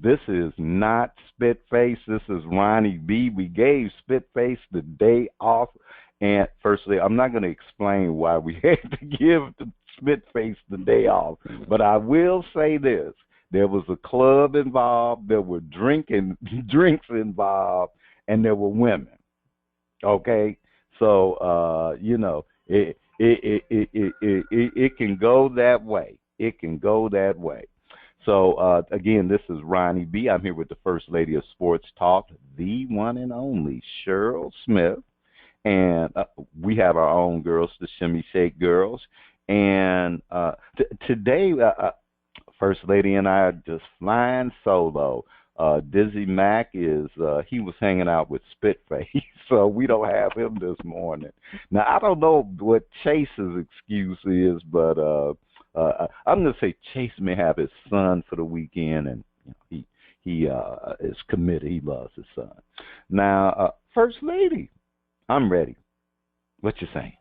This is not Spitface. This is Ronnie B. We gave Spitface the day off. And firstly, I'm not going to explain why we had to give the Spitface the day off, but I will say this. There was a club involved, there were drinks involved, and there were women. Okay? So it can go that way. It can go that way. So, again, this is Ronnie B. I'm here with the First Lady of Sports Talk, the one and only Cheryl Smith. And we have our own girls, the Shimmy Shake girls. And today, First Lady and I are just flying solo. DizzieMac he was hanging out with Spitface, so we don't have him this morning. Now, I don't know what Chase's excuse is, but I'm going to say Chase may have his son for the weekend, and he is committed. He loves his son. Now, First Lady, I'm ready. What you saying?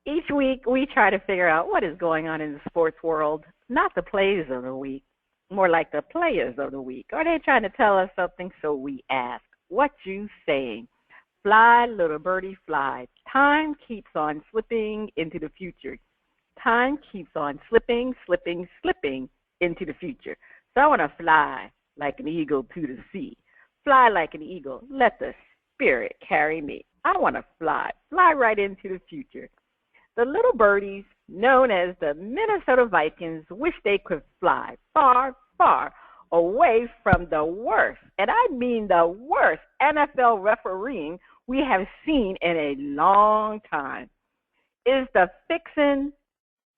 Each week we try to figure out what is going on in the sports world, not the plays of the week, more like the players of the week. Are they trying to tell us something? So we ask, what you saying? Fly, little birdie, fly. Time keeps on slipping into the future. Time keeps on slipping, slipping, slipping into the future. So I want to fly like an eagle to the sea. Fly like an eagle. Let the spirit carry me. I want to fly right into the future. The little birdies, known as the Minnesota Vikings, wish they could fly far, far away from the worst, and I mean the worst, NFL refereeing we have seen in a long time. Is the fixin'?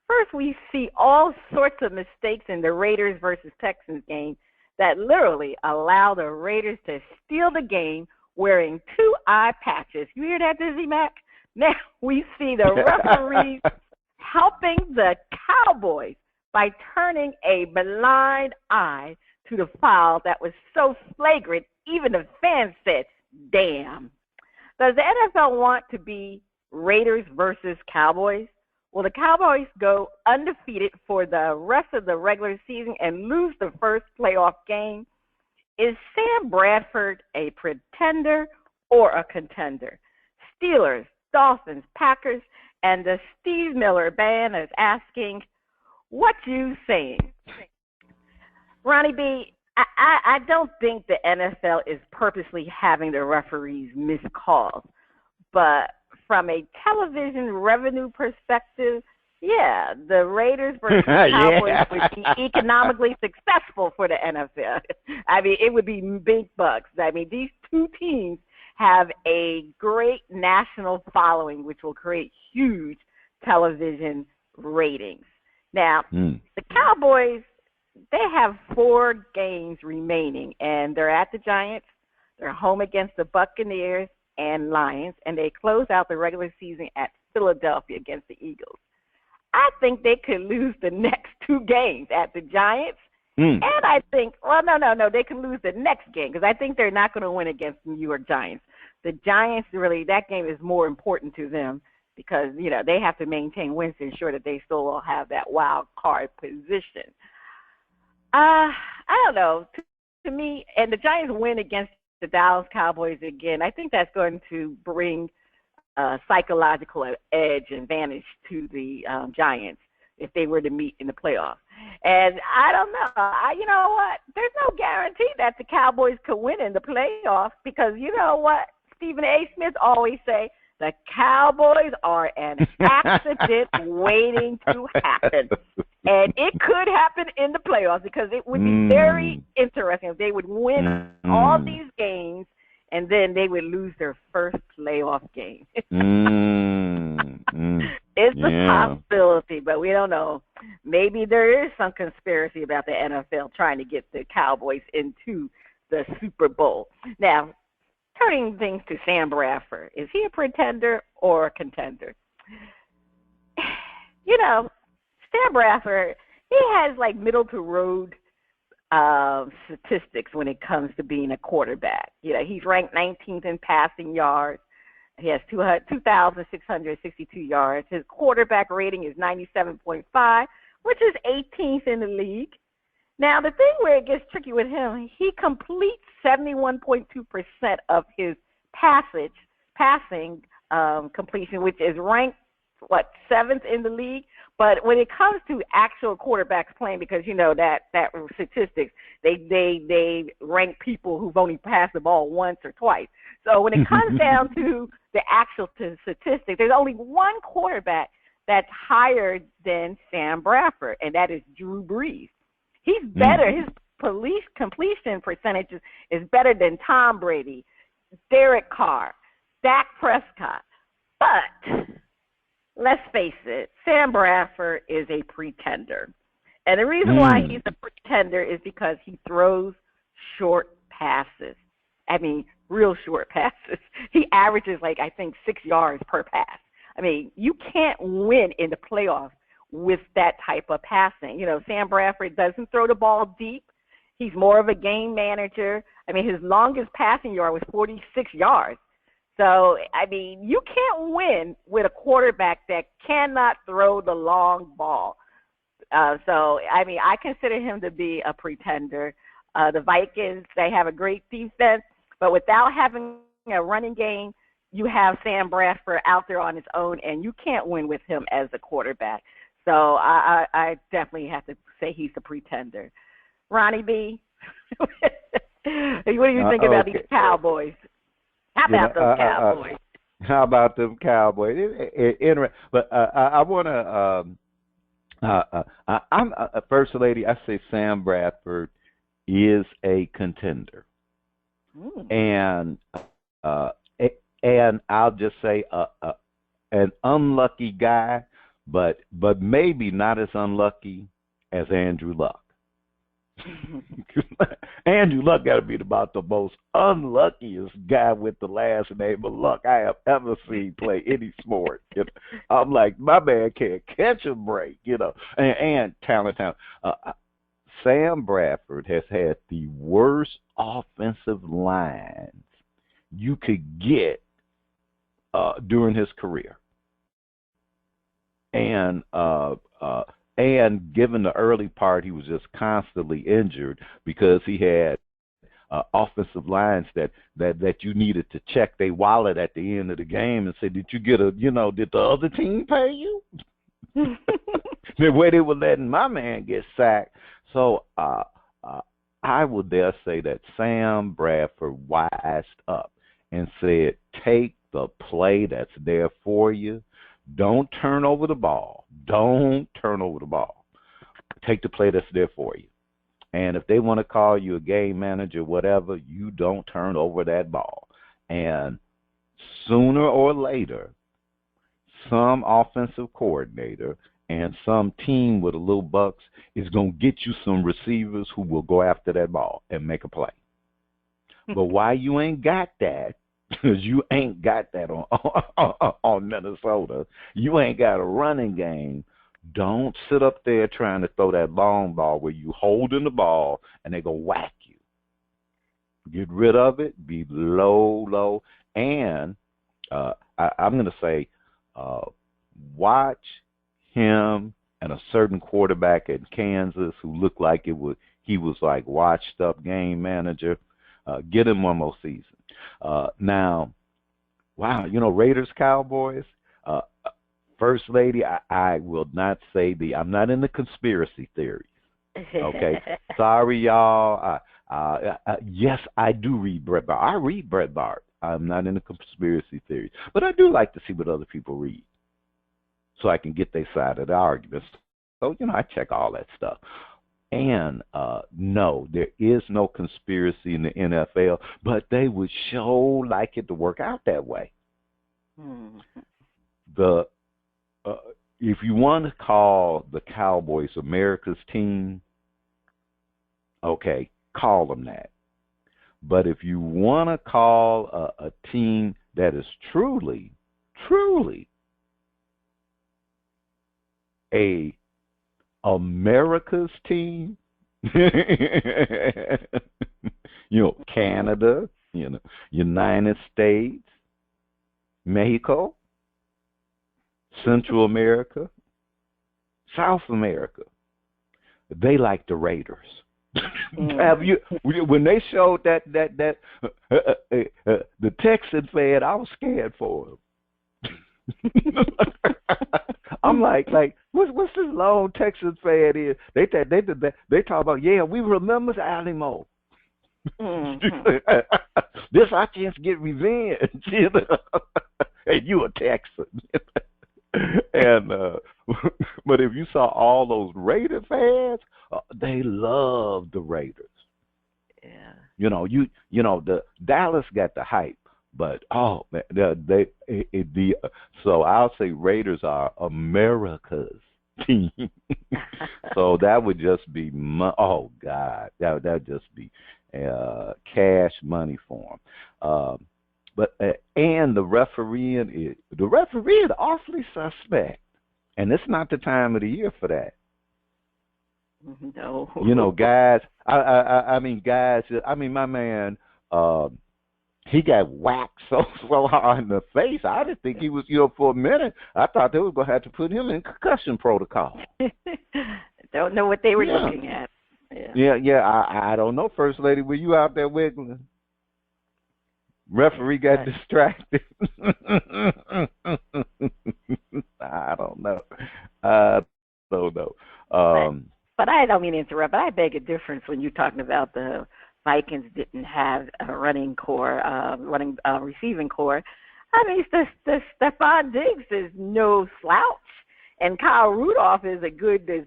First, we see all sorts of mistakes in the Raiders versus Texans game that literally allow the Raiders to steal the game wearing two eye patches. You hear that, DizzieMac? Now we see the referees helping the Cowboys by turning a blind eye to the foul that was so flagrant, even the fans said, damn. Does the NFL want to be Raiders versus Cowboys? Will the Cowboys go undefeated for the rest of the regular season and lose the first playoff game? Is Sam Bradford a pretender or a contender? Steelers, Dolphins, Packers, and the Steve Miller Band is asking, what you saying? Ronnie B., I don't think the NFL is purposely having the referees miss calls, but from a television revenue perspective, yeah, the Raiders versus Cowboys would be economically successful for the NFL. I mean, it would be big bucks. I mean, these two teams have a great national following, which will create huge television ratings. Now, the Cowboys, they have 4 games remaining, and they're at the Giants. They're home against the Buccaneers and Lions, and they close out the regular season at Philadelphia against the Eagles. I think they could lose the next 2 games at the Giants. And I think, well, no, they can lose the next game because I think they're not going to win against the New York Giants. The Giants, really, that game is more important to them because, they have to maintain wins to ensure that they still will have that wild card position. I don't know. To me, and the Giants win against the Dallas Cowboys again, I think that's going to bring psychological edge and advantage to the Giants if they were to meet in the playoffs. And I don't know. You know what? There's no guarantee that the Cowboys could win in the playoffs because you know what? Stephen A. Smith always say, the Cowboys are an accident waiting to happen. And it could happen in the playoffs because it would be very interesting if they would win all these games and then they would lose their first playoff game. It's a possibility, but we don't know. Maybe there is some conspiracy about the NFL trying to get the Cowboys into the Super Bowl. Now, turning things to Sam Bradford, is he a pretender or a contender? Sam Bradford, he has like middle to road statistics when it comes to being a quarterback. He's ranked 19th in passing yards. He has 2,662 yards. His quarterback rating is 97.5, which is 18th in the league. Now, the thing where it gets tricky with him, he completes 71.2% of his passing completion, which is ranked, seventh in the league. But when it comes to actual quarterbacks playing, because you know that statistics, they rank people who've only passed the ball once or twice. So when it comes down to the actual statistics, there's only one quarterback that's higher than Sam Bradford, and that is Drew Brees. He's better. His completion percentage is better than Tom Brady, Derek Carr, Dak Prescott. But let's face it, Sam Bradford is a pretender. And the reason why he's a pretender is because he throws short passes. I mean, real short passes. He averages, 6 yards per pass. I mean, you can't win in the playoffs with that type of passing. You know, Sam Bradford doesn't throw the ball deep. He's more of a game manager. I mean, his longest passing yard was 46 yards. So, I mean, you can't win with a quarterback that cannot throw the long ball. So, I mean, I consider him to be a pretender. The Vikings, they have a great defense, but without having a running game, you have Sam Bradford out there on his own, and you can't win with him as a quarterback. So I definitely have to say he's a pretender. Ronnie B., what do you think about these Cowboys? How about those Cowboys? How about them Cowboys? But I want to. I'm First Lady. I say Sam Bradford is a contender, and I'll just say an unlucky guy, but maybe not as unlucky as Andrew Luck. Andrew Luck got to be about the most unluckiest guy with the last name of Luck I have ever seen play any sport. You know? I'm like, my man can't catch a break, you know. And talent. Sam Bradford has had the worst offensive lines you could get during his career. And given the early part, he was just constantly injured because he had offensive lines that you needed to check their wallet at the end of the game and say, did you get did the other team pay you? The way they were letting my man get sacked. So I would dare say that Sam Bradford wised up and said, take the play that's there for you. Don't turn over the ball. Don't turn over the ball. Take the play that's there for you. And if they want to call you a game manager, whatever, you don't turn over that ball. And sooner or later, some offensive coordinator and some team with a little bucks is going to get you some receivers who will go after that ball and make a play. But why you ain't got that, because you ain't got that on Minnesota. You ain't got a running game. Don't sit up there trying to throw that long ball where you holding the ball and they go whack you. Get rid of it. Be low. And I'm going to say watch him and a certain quarterback in Kansas who looked like he was like washed up game manager. Get him one more season. Now, wow, Raiders, Cowboys, First Lady, I will not say I'm not in the conspiracy theories. Okay, sorry, y'all. Yes, I do read Brett Bart. I read Brett Bart. I'm not in the conspiracy theories, but I do like to see what other people read, so I can get their side of the arguments. So I check all that stuff. And no, there is no conspiracy in the NFL, but they would sure like it to work out that way. If you want to call the Cowboys America's team, okay, call them that. But if you want to call a team that is truly a America's team, Canada, United States, Mexico, Central America, South America, they like the Raiders. Have you when they showed that the Texan fan, I was scared for him. I'm like what's this long Texas fan is? They talk about we remember Alamo. This our chance to get revenge, and you a Texan. And but if you saw all those Raider fans, they love the Raiders. Yeah. The Dallas got the hype, but so I'll say Raiders are America's team. So that would just be oh God, that'd just be cash money for them. But and the referee is awfully suspect, and it's not the time of the year for that. No. Guys. I mean, my man. He got whacked so hard in the face. I didn't think he was. For a minute, I thought they were gonna have to put him in concussion protocol. Don't know what they were looking at. Yeah. I don't know, First Lady. Were you out there wiggling? Referee got distracted. I don't know. But I don't mean to interrupt. But I beg a difference when you're talking about the Vikings didn't have a receiving core. I mean, Stephon Diggs is no slouch, and Kyle Rudolph is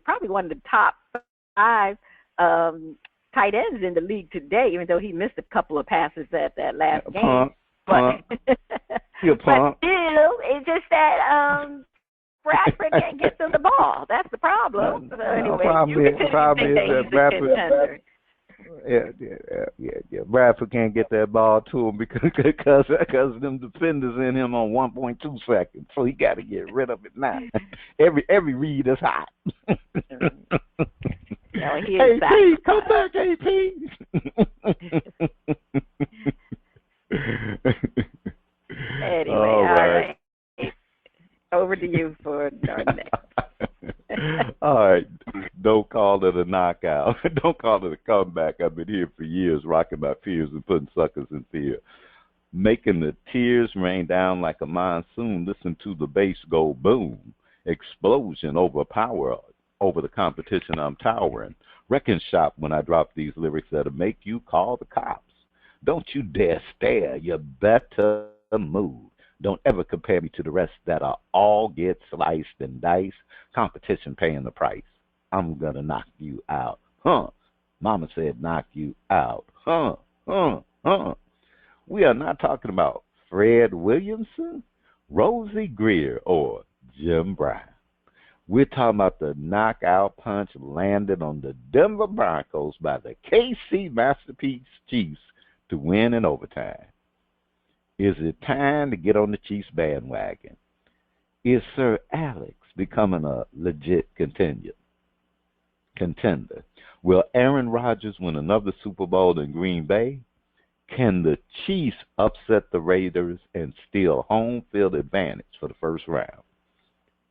probably one of the top 5 tight ends in the league today, even though he missed a couple of passes at that last game. But still, it's just that Bradford can't get to the ball. That's the problem. So anyway, problem is that Bradford. Yeah. Bradford can't get that ball to him because them defenders in him on 1.2 seconds. So he got to get rid of it now. Every read is hot. Hey, P, come back, hey, P. Anyway, all right. Over to you for our next. All right. Don't call it a knockout. Don't call it a comeback. I've been here for years, rocking my fears and putting suckers in fear. Making the tears rain down like a monsoon. Listen to the bass go boom. Explosion overpower over the competition I'm towering. Reckon shop when I drop these lyrics that'll make you call the cops. Don't you dare stare. You better move. Don't ever compare me to the rest that'll all get sliced and diced. Competition paying the price. I'm gonna knock you out. Mama said knock you out. We are not talking about Fred Williamson, Rosie Greer, or Jim Brown. We're talking about the knockout punch landed on the Denver Broncos by the KC Masterpiece Chiefs to win in overtime. Is it time to get on the Chiefs bandwagon? Is Sir Alex becoming a legit contender? Will Aaron Rodgers win another Super Bowl in Green Bay? Can the Chiefs upset the Raiders and steal home field advantage for the first round?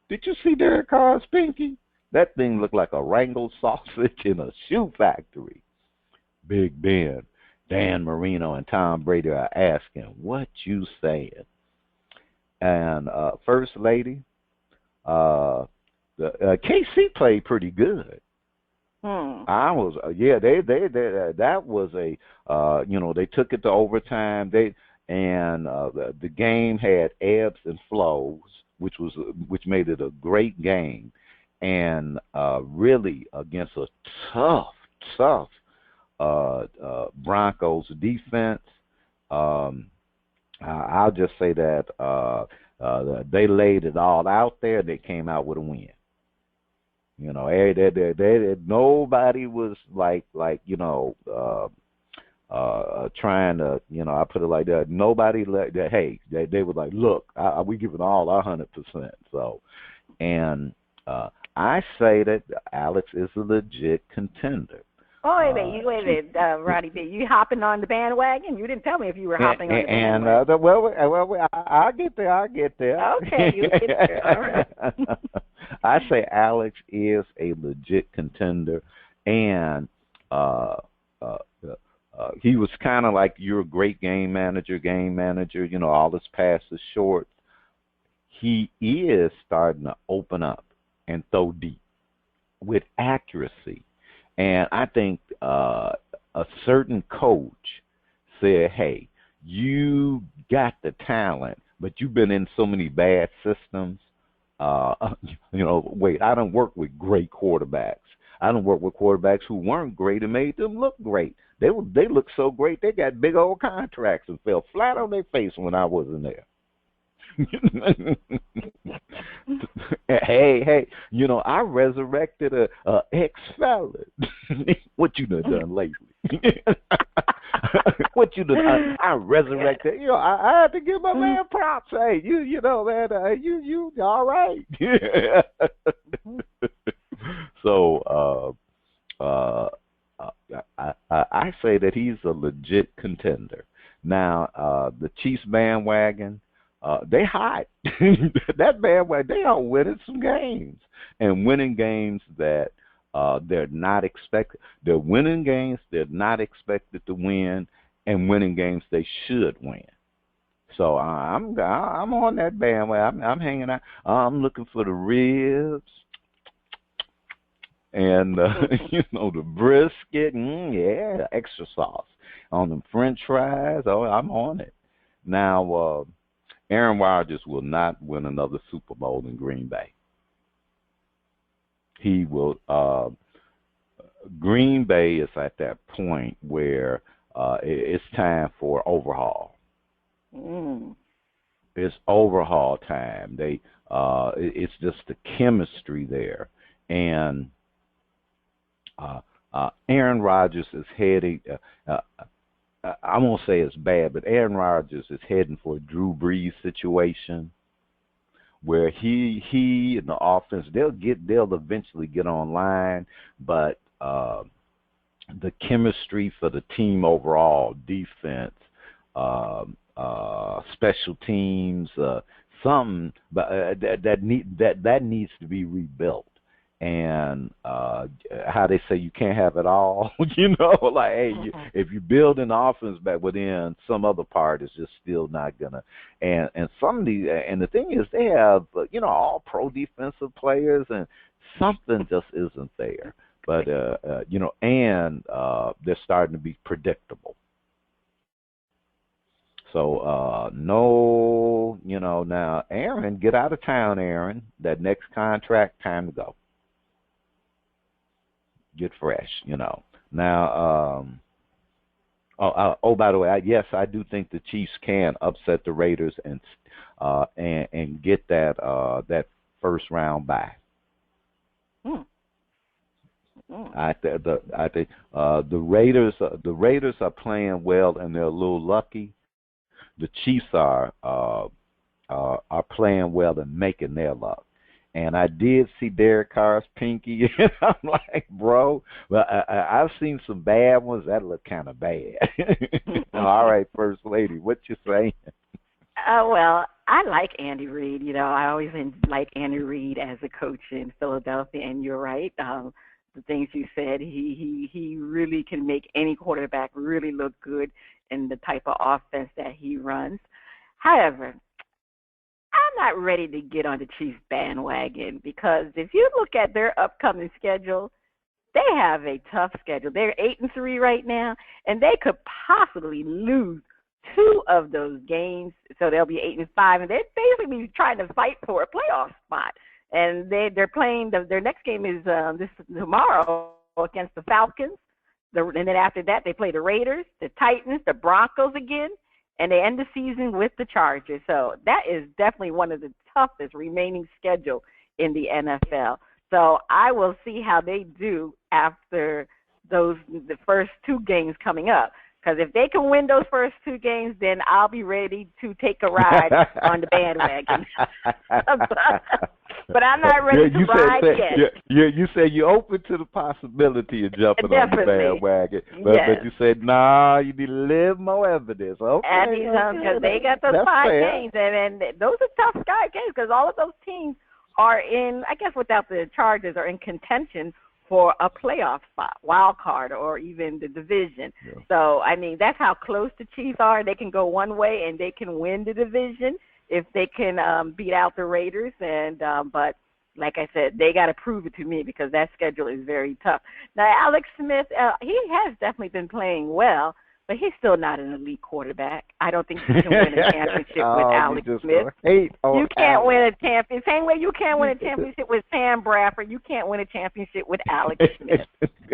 Did you see Derek Carr's pinky? That thing looked like a wrangled sausage in a shoe factory. Big Ben, Dan Marino, and Tom Brady are asking, what you saying? And First Lady, the KC played pretty good. I was, that was they took it to overtime. The game had ebbs and flows, which made it a great game, and really against a tough Broncos defense. I'll just say that they laid it all out there. They came out with a win. Nobody was trying to, I put it like that. Nobody they were like, look, we giving all our 100%. So, and I say that Alex is a legit contender. Oh, wait a minute, Roddy B. You hopping on the bandwagon? You didn't tell me if you were hopping on the bandwagon. I'll get there. Okay, you get there. All right. I say Alex is a legit contender, and Uh, uh, he was kind of like your great game manager. You know, all his passes short. He is starting to open up and throw deep with accuracy. And I think a certain coach said, hey, you got the talent, but you've been in so many bad systems. Uh, wait, I don't work with great quarterbacks. I don't work with quarterbacks who weren't great and made them look great. They look so great, they got big old contracts and fell flat on their face when I wasn't there. Hey, I resurrected a ex-felon. What you done lately? What you done? I resurrected. I had to give my man props. Hey, you know man, you all right? So, I say that he's a legit contender. Now, the Chiefs bandwagon. They hot. That bandwagon, they are winning some games. And winning games that they're not expected. They're winning games they're not expected to win, and winning games they should win. So I'm on that bandwagon. I'm hanging out. I'm looking for the ribs and the brisket. Yeah, extra sauce on them French fries. Oh, I'm on it. Now, Aaron Rodgers will not win another Super Bowl in Green Bay. He will. Green Bay is at that point where it's time for overhaul. It's overhaul time. It's just the chemistry there, and Aaron Rodgers is heading. I won't say it's bad, but Aaron Rodgers is heading for a Drew Brees situation where he and the offense they'll eventually get online, but the chemistry for the team overall, defense, special teams, something, but that needs to be rebuilt. And how they say you can't have it all, like, hey, if you build an offense back within, some other part is just still not gonna. And some of these, and the thing is, they have all pro defensive players, and something just isn't there. But and they're starting to be predictable. So no, now Aaron, get out of town, Aaron. That next contract, time to go. Get fresh, Now, by the way, yes, I do think the Chiefs can upset the Raiders and get that first round bye. I think the Raiders are playing well and they're a little lucky. The Chiefs are playing well and making their luck. And I did see Derek Carr's pinky, and I'm like, bro, well, I've seen some bad ones. That look kind of bad. All right, First Lady, what you saying? Well, I like Andy Reid. I always like Andy Reid as a coach in Philadelphia, and you're right. The things you said, he really can make any quarterback really look good in the type of offense that he runs. However, I'm not ready to get on the Chiefs bandwagon because if you look at their upcoming schedule, they have a tough schedule. They're 8-3 right now, and they could possibly lose 2 of those games, so they'll be 8-5, and they're basically trying to fight for a playoff spot. And they're playing their next game is this tomorrow against the Falcons, and then after that they play the Raiders, the Titans, the Broncos again. And they end the season with the Chargers. So that is definitely one of the toughest remaining schedule in the NFL. So I will see how they do after the first 2 games coming up. Because if they can win those first 2 games, then I'll be ready to take a ride on the bandwagon. But I'm not ready to ride yet. You said you're open to the possibility of jumping on the bandwagon. But you said, nah, you need a little more evidence. Okay. And because they got those 5 games. And those are tough games because all of those teams are in, I guess without the Chargers, are in contention for a playoff spot, wild card, or even the division. Yeah. So, I mean, that's how close the Chiefs are. They can go one way and they can win the division if they can beat out the Raiders. And but like I said, they got to prove it to me because that schedule is very tough. Now, Alex Smith, he has definitely been playing well, but he's still not an elite quarterback. I don't think he can win a championship with Alex Smith. You can't win a championship. Same way you can't win a championship with Sam Bradford, you can't win a championship with Alex Smith.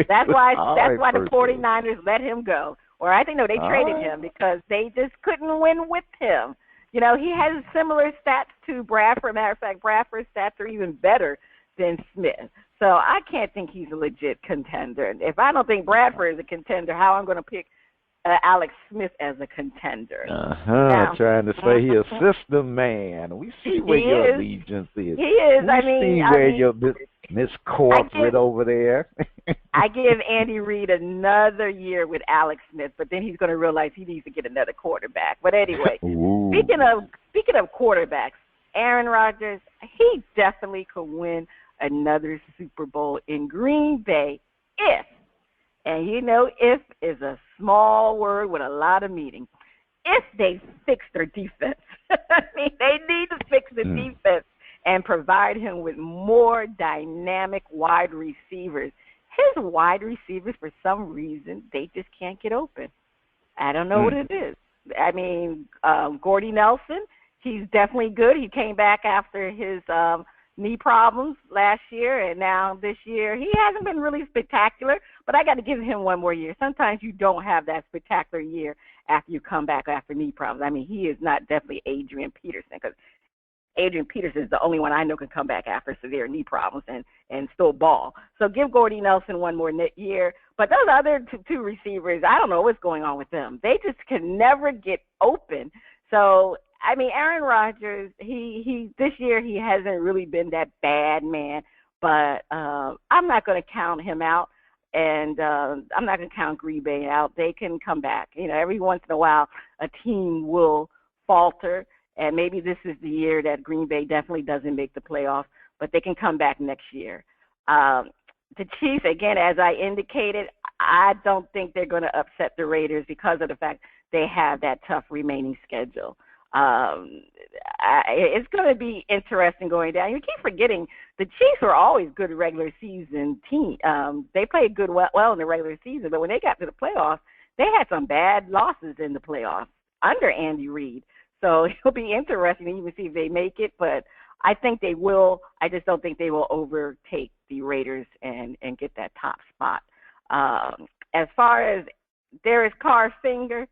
That's why the 49ers let him go. Or I think, no, they traded him because they just couldn't win with him. You know, he has similar stats to Bradford. Matter of fact, Bradford's stats are even better than Smith. So I can't think he's a legit contender. If I don't think Bradford is a contender, how I'm going to pick Alex Smith as a contender? Now, trying to say he's a system man. We see where your allegiance is. He is. We see where your Miss Corporate over there. I give Andy Reid another year with Alex Smith, but then he's going to realize he needs to get another quarterback. But anyway, speaking of quarterbacks, Aaron Rodgers, he definitely could win another Super Bowl in Green Bay if, and you know, if is a small word with a lot of meaning, if they fix their defense. I mean, they need to fix the defense and provide him with more dynamic wide receivers. His wide receivers, for some reason, they just can't get open. I don't know what it is. I mean, Gordy Nelson, he's definitely good. He came back after his knee problems last year, and now this year he hasn't been really spectacular, but I got to give him one more year. Sometimes you don't have that spectacular year after you come back after knee problems. I mean, he is not definitely Adrian Peterson, because Adrian Peterson is the only one I know can come back after severe knee problems and still ball. So give Gordy Nelson one more year. But those other two receivers, I don't know what's going on with them. They just can never get open. So, I mean, Aaron Rodgers, he this year he hasn't really been that bad, man. But I'm not going to count him out, and I'm not going to count Green Bay out. They can come back. You know, every once in a while a team will falter. And maybe this is the year that Green Bay definitely doesn't make the playoffs, but they can come back next year. The Chiefs, again, as I indicated, I don't think they're going to upset the Raiders because of the fact they have that tough remaining schedule. It's going to be interesting going down. You keep forgetting the Chiefs were always good regular season team. They played well in the regular season, but when they got to the playoffs, they had some bad losses in the playoffs under Andy Reid. So it'll be interesting to even see if they make it, but I think they will. I just don't think they will overtake the Raiders and get that top spot. As far as Derek Carr's finger,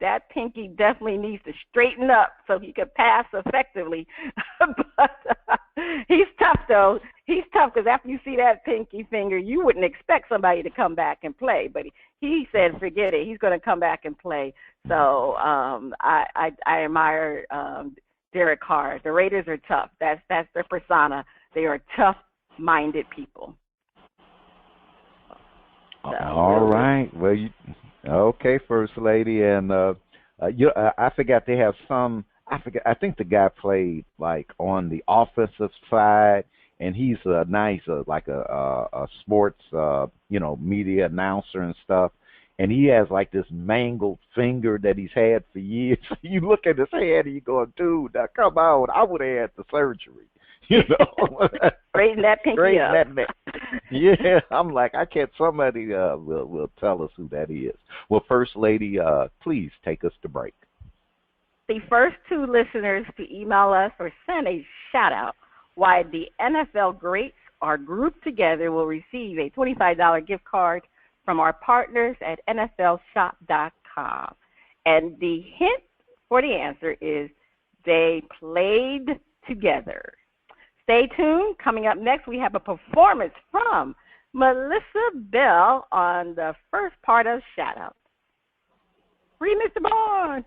that pinky definitely needs to straighten up so he could pass effectively. But he's tough, though. He's tough because after you see that pinky finger, you wouldn't expect somebody to come back and play. But he said, forget it. He's going to come back and play. So I admire Derek Carr. The Raiders are tough. That's their persona. They are tough-minded people. So, all right. Well, okay, First Lady, and I forgot they have some. I think the guy played like on the offensive side, and he's a nice like a sports media announcer and stuff. And he has like this mangled finger that he's had for years. You look at his hand and you go, dude, now come on, I would have had the surgery. You know, straighten that pinky up. Yeah, I'm like, somebody will tell us who that is. Well, First Lady, please take us to break. The first two listeners to email us or send a shout out why the NFL greats are grouped together will receive a $25 gift card from our partners at NFLShop.com. And the hint for the answer is they played together. Stay tuned. Coming up next, we have a performance from Melissa Bell on the first part of Shout-Out. Free Mr. Bond.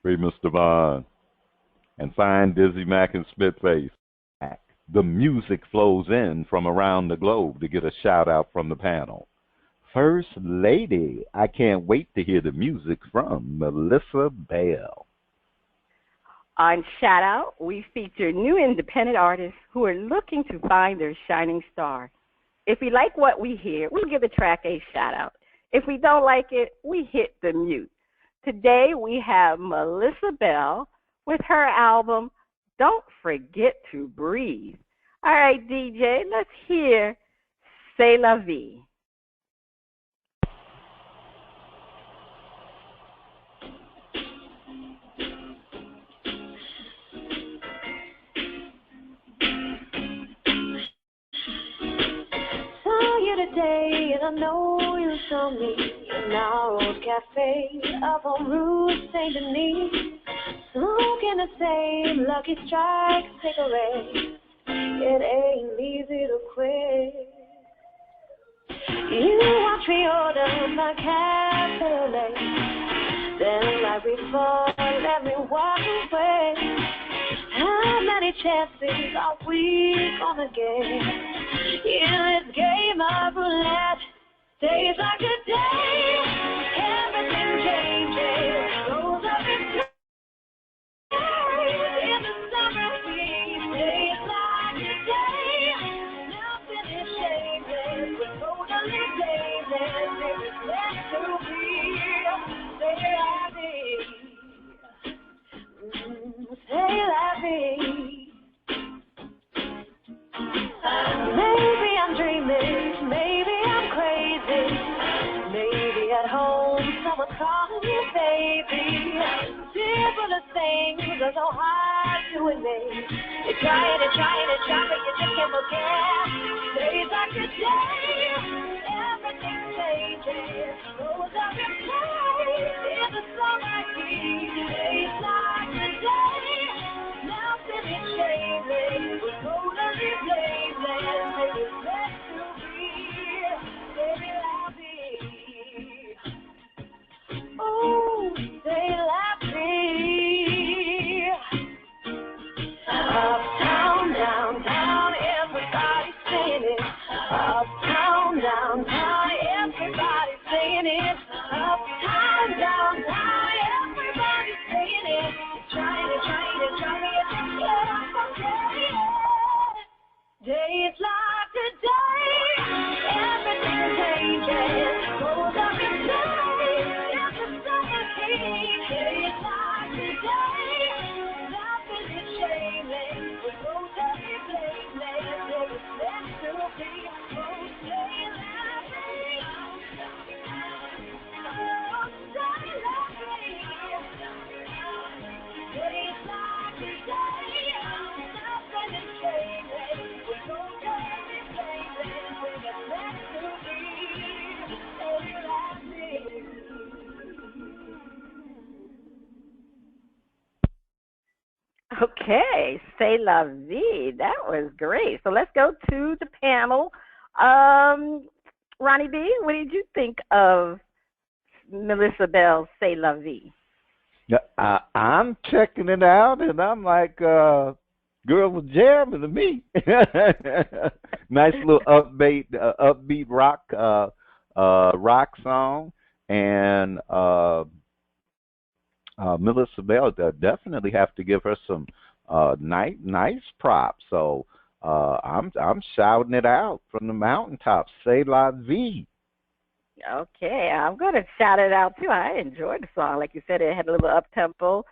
Free Mr. Bond. And find DizzieMac and Spitface. The music flows in from around the globe to get a shout-out from the panel. First Lady, I can't wait to hear the music from Melissa Bell. On Shout Out, we feature new independent artists who are looking to find their shining star. If we like what we hear, we give the track a shout out. If we don't like it, we hit the mute. Today we have Melissa Bell with her album, Don't Forget to Breathe. All right, DJ, let's hear C'est la vie. Saw you today, and I know you saw me in our old cafe up on Rue Saint Denis, smoking the same Lucky Strike cigarette. It ain't easy to quit. You watch me order my cafe, then right before let me walk away. How many chances are we gonna get in this game of roulette? Days like today, everything changes, goes up in flames in the summer heat. Days like today, nothing is changing, we're totally dangerous. There is left to be, say I did. C'est la vie. Maybe I'm dreaming, maybe I'm crazy. Maybe at home someone's calling you baby. Simple things are so hard to admit. You're trying, but you just can't forget. Days like today, everything changes. Goes up in flames in the summer heat. Days like today, nothing is changing. We're totally blameless. It's meant to be. Baby, I'll be. Oh, say la vie. Uptown, downtown, everybody's saying it. Uptown, downtown, everybody's saying it. Uptown, downtown, everybody's saying it. Trying to get up from there. Days like today, everything changes. Goes up in flames, it's the summer heat. Days like today, nothing is changing. We're totally blameless. There is left to be. Oh, say la vie. Oh, say la vie. Days like today, nothing is changing. We're totally blameless. There is left to be. Say la vie. Okay, C'est la vie. That was great. So let's go to the panel. Ronnie B, what did you think of Melissa Bell's C'est la vie? Yeah, I'm checking it out, and I'm like, girl was jamming to me. Nice little upbeat rock song, and Melissa Bell definitely have to give her some nice props. So I'm shouting it out from the mountaintops. C'est la vie. Okay, I'm going to shout it out too. I enjoyed the song. Like you said, it had a little up-tempo.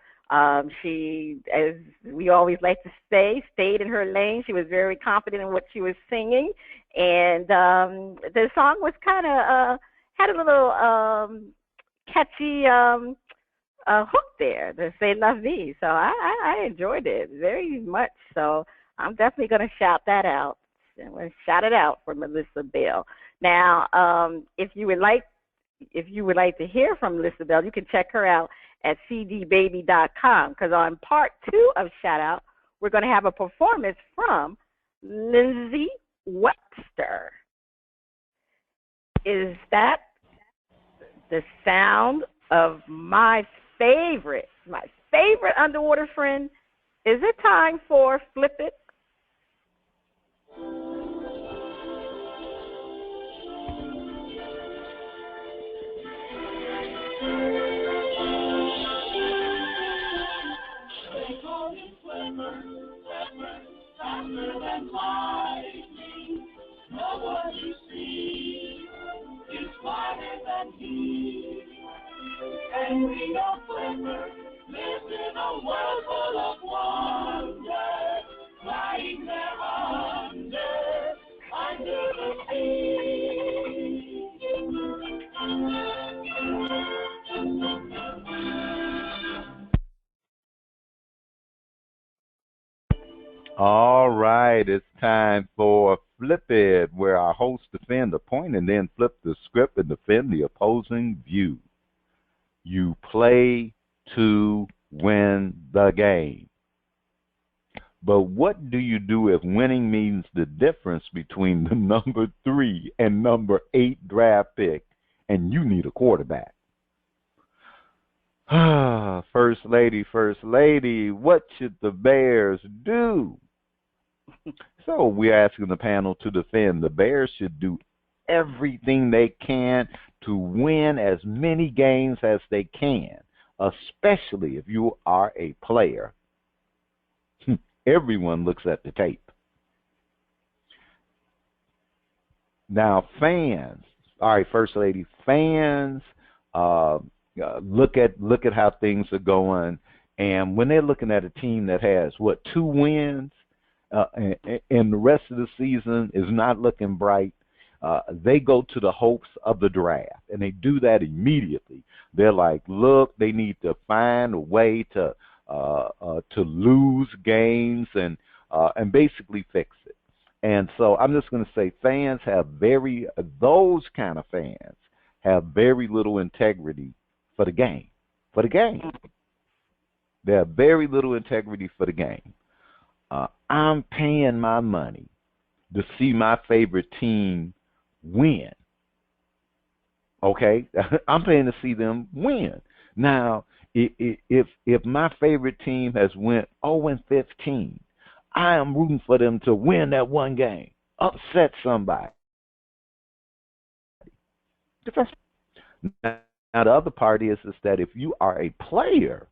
She, as we always like to say, stayed in her lane. She was very confident in what she was singing. And the song was kind of, had a little catchy hook there, the C'est la vie. So I enjoyed it very much. So I'm definitely going to shout that out. I'm going to shout it out for Melissa Bell. Now, if you would like to hear from Melissa Bell, you can check her out at cdbaby.com, because on part 2 of Shout Out, we're going to have a performance from Lindsey Webster. Is that the sound of my favorite underwater friend? Is it time for Flip It? Faster than lightning, nobody and we are flippers, live in a world full of wonder, lying there under the sea. All right, it's time for Flip It, where our hosts defend the point and then flip the script and defend the opposing view. You play to win the game. But what do you do if winning means the difference between the number 3 and number 8 draft pick and you need a quarterback? First lady, what should the Bears do? So we're asking the panel to defend. The Bears should do everything they can to win as many games as they can, especially if you are a player. Everyone looks at the tape. Now, fans, all right, First Lady, fans look at how things are going, and when they're looking at a team that has, 2 wins, and the rest of the season is not looking bright, they go to the hopes of the draft, and they do that immediately. They're like, look, they need to find a way to lose games and basically fix it. And so I'm just going to say those kind of fans have very little integrity for the game. They have very little integrity for the game. I'm paying my money to see my favorite team win. Okay? I'm paying to see them win. Now, if my favorite team has went 0-15, I am rooting for them to win that one game, upset somebody. Now, the other part is that if you are a player,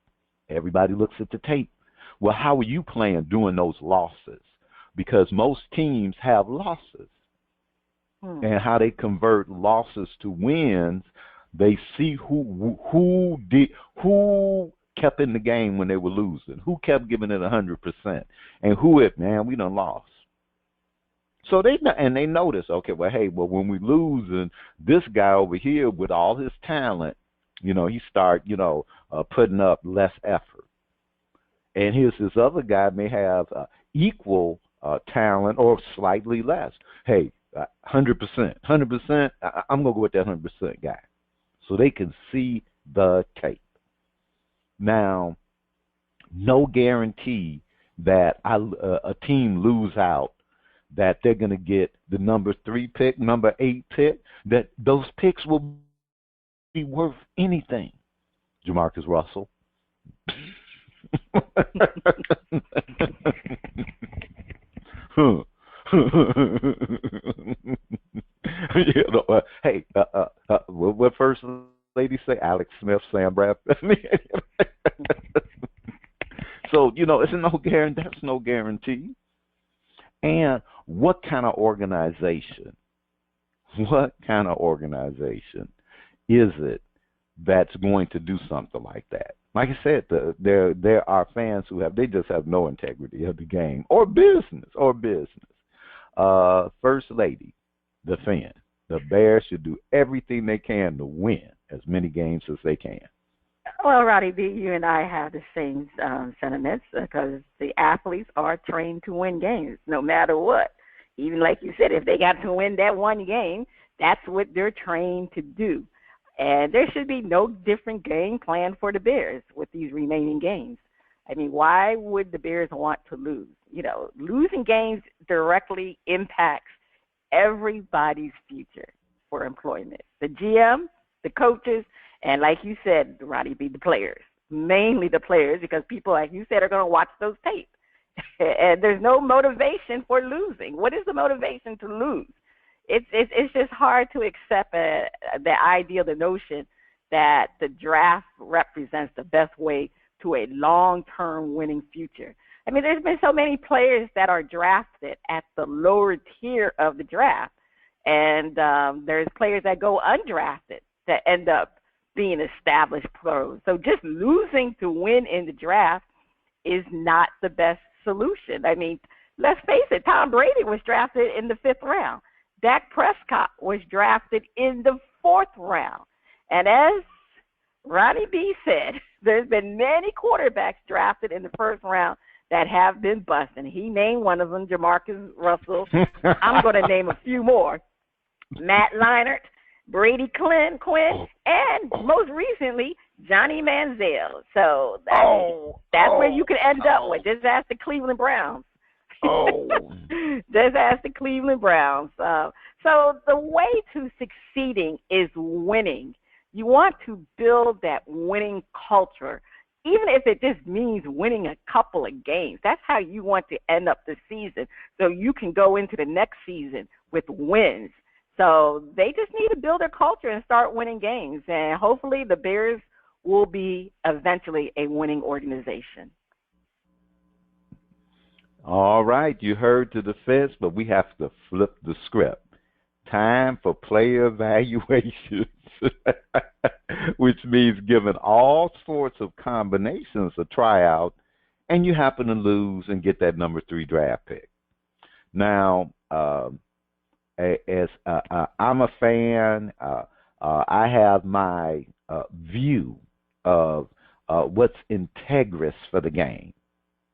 everybody looks at the tape. Well, how are you playing during those losses? Because most teams have losses. And how they convert losses to wins, they see who kept in the game when they were losing, who kept giving it 100%, and we done lost. So they notice, okay, when we lose, and this guy over here with all his talent, he start putting up less effort, and here's this other guy may have equal talent or slightly less. Hey, 100%. I'm gonna go with that 100% guy, so they can see the tape. Now, no guarantee that a team lose out that they're gonna get the number 3 pick, number 8 pick. That those picks will be worth anything. Jamarcus Russell. What First Lady say? Alex Smith, Sam Bradford. So it's that's no guarantee. And what kind of organization is it that's going to do something like that? Like I said, there are fans who they just have no integrity of the game or business. First Lady, the fan. The Bears should do everything they can to win as many games as they can. Well, Roddy B, you and I have the same sentiments because the athletes are trained to win games no matter what. Even like you said, if they got to win that one game, that's what they're trained to do. And there should be no different game plan for the Bears with these remaining games. I mean, why would the Bears want to lose? Losing games directly impacts everybody's future for employment. The GM, the coaches, and like you said, Roddy B, the players. Mainly the players, because people, like you said, are going to watch those tapes. And there's no motivation for losing. What is the motivation to lose? It's just hard to accept the idea, the notion that the draft represents the best way to a long-term winning future. I mean, there's been so many players that are drafted at the lower tier of the draft, and there's players that go undrafted that end up being established pros. So just losing to win in the draft is not the best solution. I mean, let's face it, Tom Brady was drafted in the 5th round. Dak Prescott was drafted in the 4th round. And as Ronnie B said, there's been many quarterbacks drafted in the 1st round that have been busting. He named one of them, Jamarcus Russell. I'm going to name a few more. Matt Leinart, Brady Quinn, and most recently, Johnny Manziel. So that's where you could end up with. Just ask the Cleveland Browns. Just ask the Cleveland Browns. So the way to succeeding is winning. You want to build that winning culture, even if it just means winning a couple of games. That's how you want to end up the season, so you can go into the next season with wins. So they just need to build their culture and start winning games, and hopefully the Bears will be eventually a winning organization. All right, you heard the defense, but we have to flip the script. Time for player evaluations, which means giving all sorts of combinations a tryout, and you happen to lose and get that number 3 draft pick. Now, as I'm a fan, I have my view of what's integrous for the game,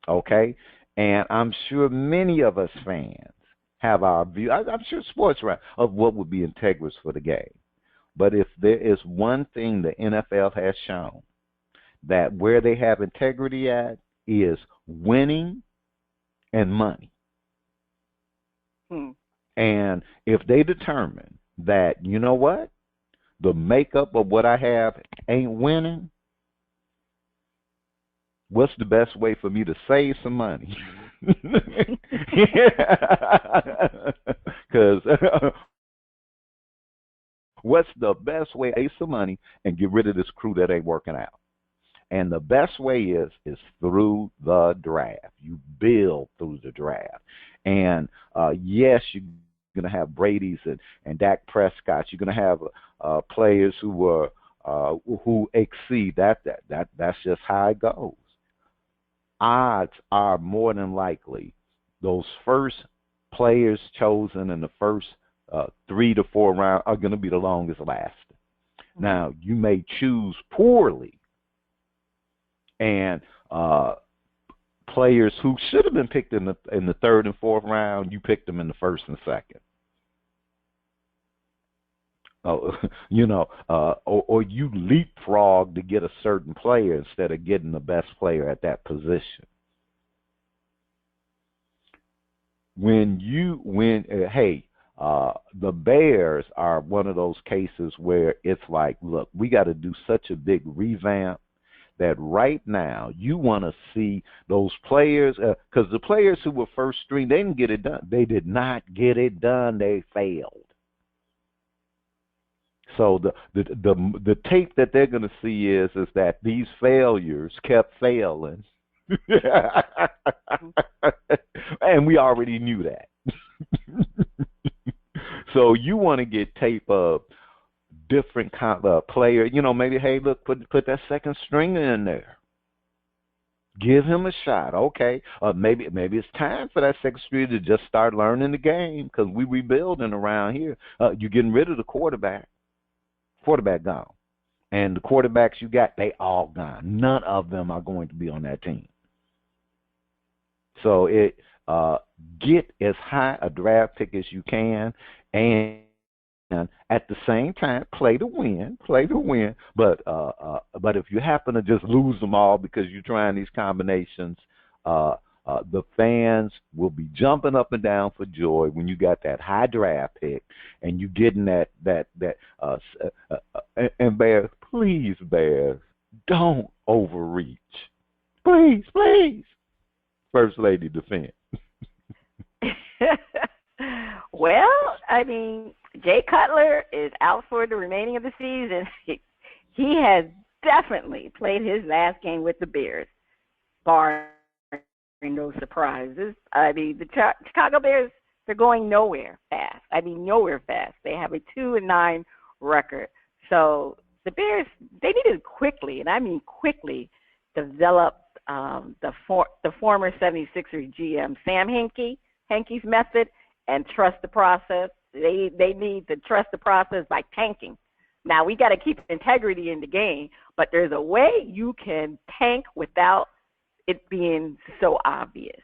okay? And I'm sure many of us fans have our view. I'm sure sports around of what would be integrous for the game. But if there is one thing the NFL has shown, that where they have integrity at is winning and money. And if they determine that, you know what, the makeup of what I have ain't winning, what's the best way for me to save some money? Because what's the best way to save some money and get rid of this crew that ain't working out? And the best way is through the draft. You build through the draft. And yes, you're going to have Brady's and Dak Prescott's. You're going to have players who exceed that. That's just how it goes. Odds are more than likely those first players chosen in the first 3 to 4 rounds are going to be the longest lasting. Now, you may choose poorly, and players who should have been picked in the 3rd and 4th round, you picked them in the 1st and 2nd. Or you leapfrog to get a certain player instead of getting the best player at that position. The Bears are one of those cases where it's like, look, we got to do such a big revamp that right now you want to see those players, because the players who were first string, they didn't get it done. They did not get it done. They failed. So the tape that they're going to see is that these failures kept failing, and we already knew that. So you want to get tape of different kind of player. Maybe, hey, look, put that second stringer in there. Give him a shot, okay? Maybe it's time for that second stringer to just start learning the game, because we rebuilding around here. You're getting rid of the quarterback. Quarterback gone. And the quarterbacks you got, they all gone. None of them are going to be on that team. So get as high a draft pick as you can, and at the same time play to win. But if you happen to just lose them all because you're trying these combinations, the fans will be jumping up and down for joy when you got that high draft pick and you getting that and Bears, don't overreach. Please. First Lady, defend. Well, I mean, Jay Cutler is out for the remaining of the season. He has definitely played his last game with the Bears, barring no surprises. I mean, the Chicago Bears, they're going nowhere fast. They have a 2-9 record. So the Bears, they needed quickly, and I mean quickly, develop the former 76ers GM Sam Hinkie's method, and trust the process. They need to trust the process by tanking. Now, we got to keep integrity in the game, but there's a way you can tank without it being so obvious.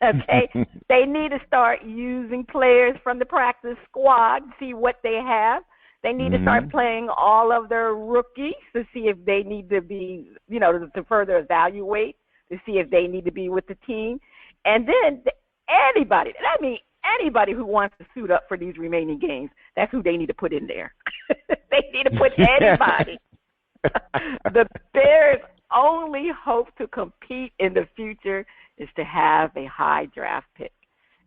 Okay? They need to start using players from the practice squad, see what they have. They need to start playing all of their rookies to see if they need to be, to further evaluate, to see if they need to be with the team. And then anybody who wants to suit up for these remaining games, that's who they need to put in there. They need to put anybody. The Bears' only hope to compete in the future is to have a high draft pick.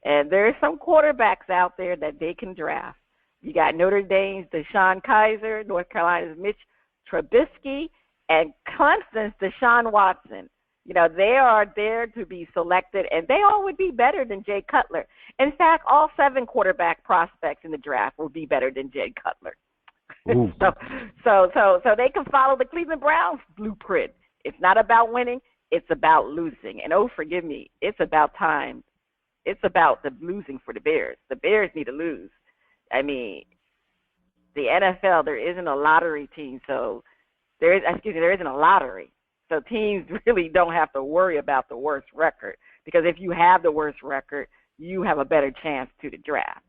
And there are some quarterbacks out there that they can draft. You got Notre Dame's Deshaun Kaiser, North Carolina's Mitch Trubisky, and Clemson's Deshaun Watson. They are there to be selected, and they all would be better than Jay Cutler. In fact, all 7 quarterback prospects in the draft will be better than Jay Cutler. So they can follow the Cleveland Browns blueprint. It's not about winning, it's about losing. And forgive me, it's about time. It's about the losing for the Bears. The Bears need to lose. I mean, the NFL, there isn't a lottery team, so there isn't a lottery. So teams really don't have to worry about the worst record, because if you have the worst record, you have a better chance to the draft.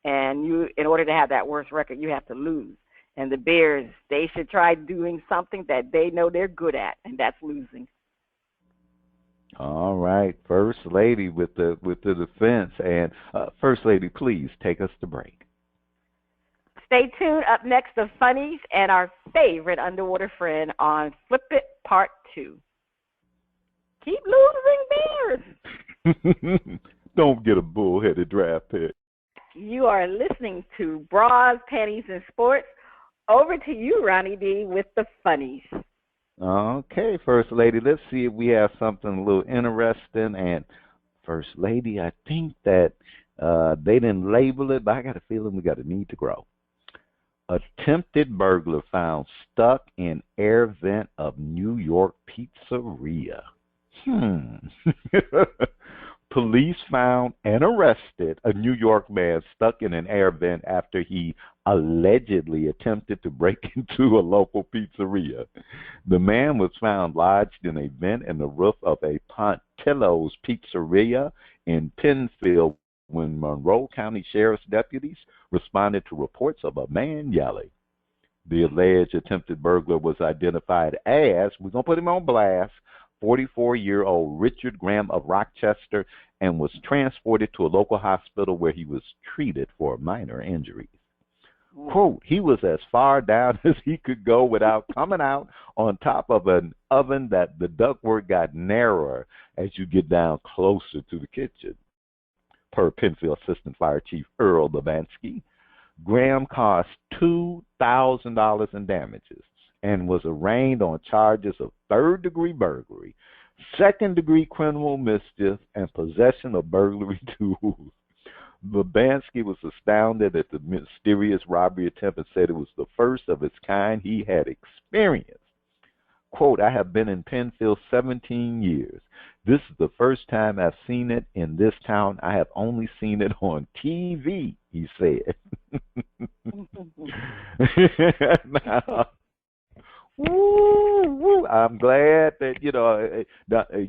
And in order to have that worst record, you have to lose. And the Bears, they should try doing something that they know they're good at, and that's losing. All right, First Lady with the defense. And First Lady, please take us to break. Stay tuned. Up next, the funnies and our favorite underwater friend on Flip It Part 2. Keep losing, Bears. Don't get a bullheaded draft pick. You are listening to Bras, Panties, and Sports. Over to you, Ronnie B, with the funnies. Okay, First Lady, let's see if we have something a little interesting. And First Lady, I think that they didn't label it, but I got a feeling we got a need to grow. Attempted burglar found stuck in air vent of New York pizzeria. Police found and arrested a New York man stuck in an air vent after he allegedly attempted to break into a local pizzeria. The man was found lodged in a vent in the roof of a Pontillo's pizzeria in Penfield when Monroe County Sheriff's deputies responded to reports of a man yelling. The alleged attempted burglar was identified as, we're going to put him on blast, 44-year-old Richard Graham of Rochester, and was transported to a local hospital where he was treated for minor injuries. Quote, he was as far down as he could go without coming out on top of an oven that the ductwork got narrower as you get down closer to the kitchen. Per Penfield Assistant Fire Chief Earl Levansky, Graham cost $2,000 in damages and was arraigned on charges of third-degree burglary, second-degree criminal mischief, and possession of burglary tools. Levansky was astounded at the mysterious robbery attempt and said it was the first of its kind he had experienced. Quote, I have been in Penfield 17 years. This is the first time I've seen it in this town. I have only seen it on TV, he said. Now, I'm glad that,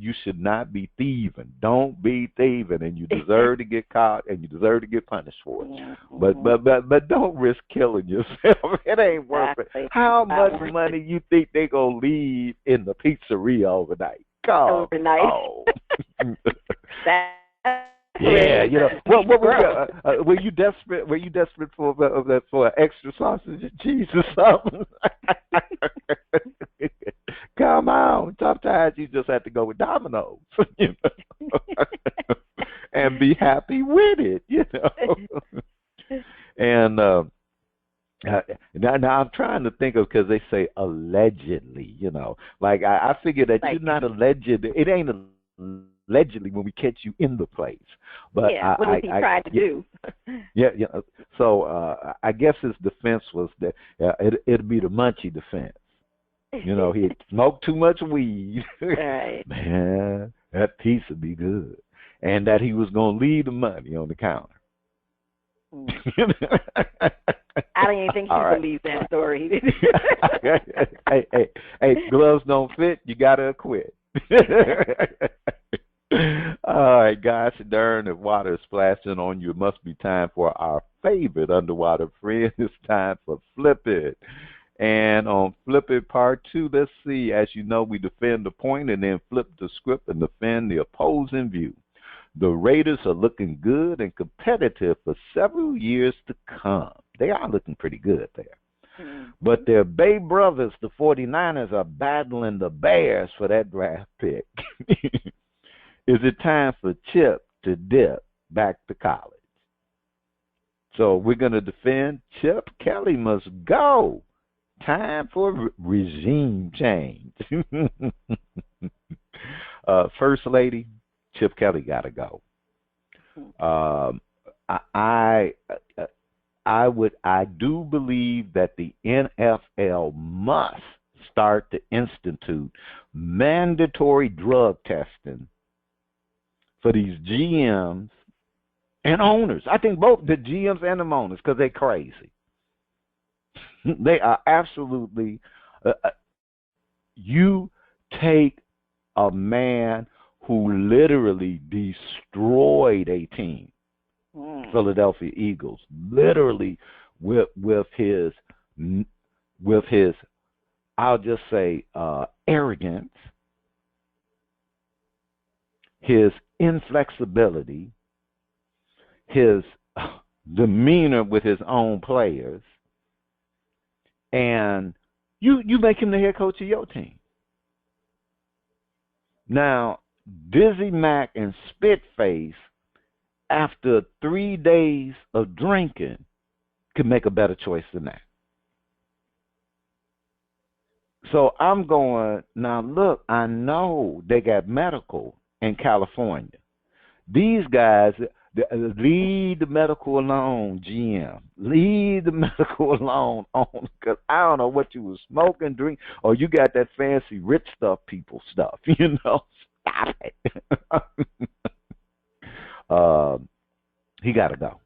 you should not be thieving. Don't be thieving, and you deserve to get caught, and you deserve to get punished for it. But don't risk killing yourself. It ain't worth it. How much money you think they gonna leave in the pizzeria overnight? Overnight. Oh. Yeah, were you desperate? Were you desperate for extra sausage and cheese or something? Come on, sometimes you just have to go with Domino's, and be happy with it, And now I'm trying to think of, because they say allegedly, like I figure that you're not alleged. It ain't allegedly when we catch you in the place. But what was he trying to do? Yeah. So I guess his defense was that it'd be the Munchie defense. You know, he smoked too much weed. Right. Man, that piece would be good. And that he was going to leave the money on the counter. Mm. I don't even think she believes that story. hey, gloves don't fit, you got to quit. All right, gosh darn, if water is splashing on you, it must be time for our favorite underwater friend. It's time for Flip It. And on Flip It Part 2, let's see, as you know, we defend the point and then flip the script and defend the opposing view. The Raiders are looking good and competitive for several years to come. They are looking pretty good there. Mm-hmm. But their Bay brothers, the 49ers, are battling the Bears for that draft pick. Is it time for Chip to dip back to college? So we're going to defend Chip Kelly must go. Time for regime change. First Lady, Chip Kelly got to go. I do believe that the NFL must start to institute mandatory drug testing for these GMs and owners. I think both the GMs and the owners, because they're crazy. They are absolutely. You take a man who literally destroyed a team, Philadelphia Eagles, literally with his, I'll just say, arrogance, his inflexibility, his demeanor with his own players, and you make him the head coach of your team. Now, DizzieMac and Spitface, after 3 days of drinking, could make a better choice than that. So I'm going, now look, I know they got medical in California. These guys, leave the medical alone, GM. Leave the medical alone, because I don't know what you was smoking, drink, or you got that fancy rich stuff, people stuff, you know. Stop it. He got to go.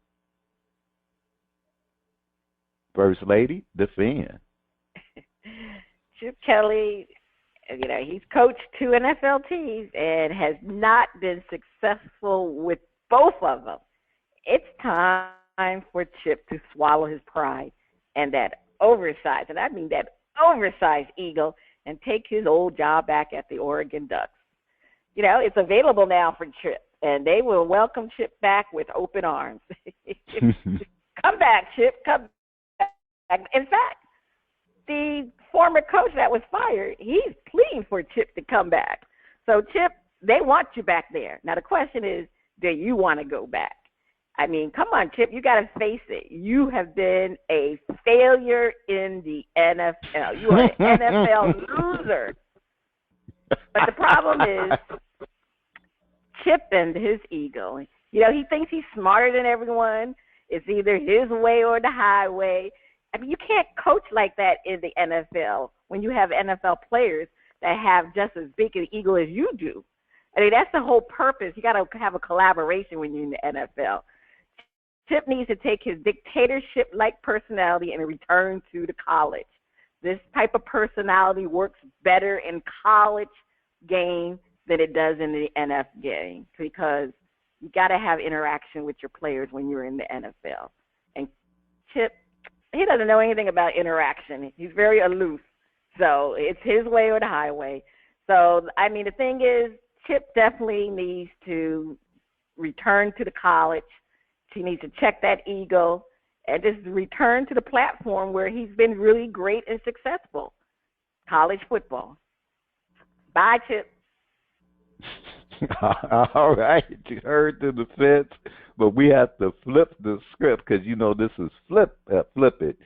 First Lady, defend. Chip Kelly, you know, he's coached 2 NFL teams and has not been successful with both of them. It's time for Chip to swallow his pride and that oversized, and I mean that oversized ego, and take his old job back at the Oregon Ducks. You know, it's available now for Chip, and they will welcome Chip back with open arms. Come back, Chip, come back. In fact, the former coach that was fired, he's pleading for Chip to come back. So, Chip, they want you back there. Now, the question is, do you want to go back? I mean, come on, Chip, you got to face it. You have been a failure in the NFL. You are an NFL loser. But the problem is Chip and his ego. You know, he thinks he's smarter than everyone. It's either his way or the highway. I mean, you can't coach like that in the NFL when you have NFL players that have just as big an ego as you do. I mean, that's the whole purpose. You got to have a collaboration when you're in the NFL. Chip needs to take his dictatorship-like personality and return to the college. This type of personality works better in college game than it does in the NFL game, because you got to have interaction with your players when you're in the NFL. And Chip, he doesn't know anything about interaction. He's very aloof. So it's his way or the highway. So, I mean, the thing is, Chip definitely needs to return to the college. He needs to check that ego and just return to the platform where he's been really great and successful, college football. Bye, Chip. All right, you heard the defense, but we have to flip the script because, you know, this is flip it.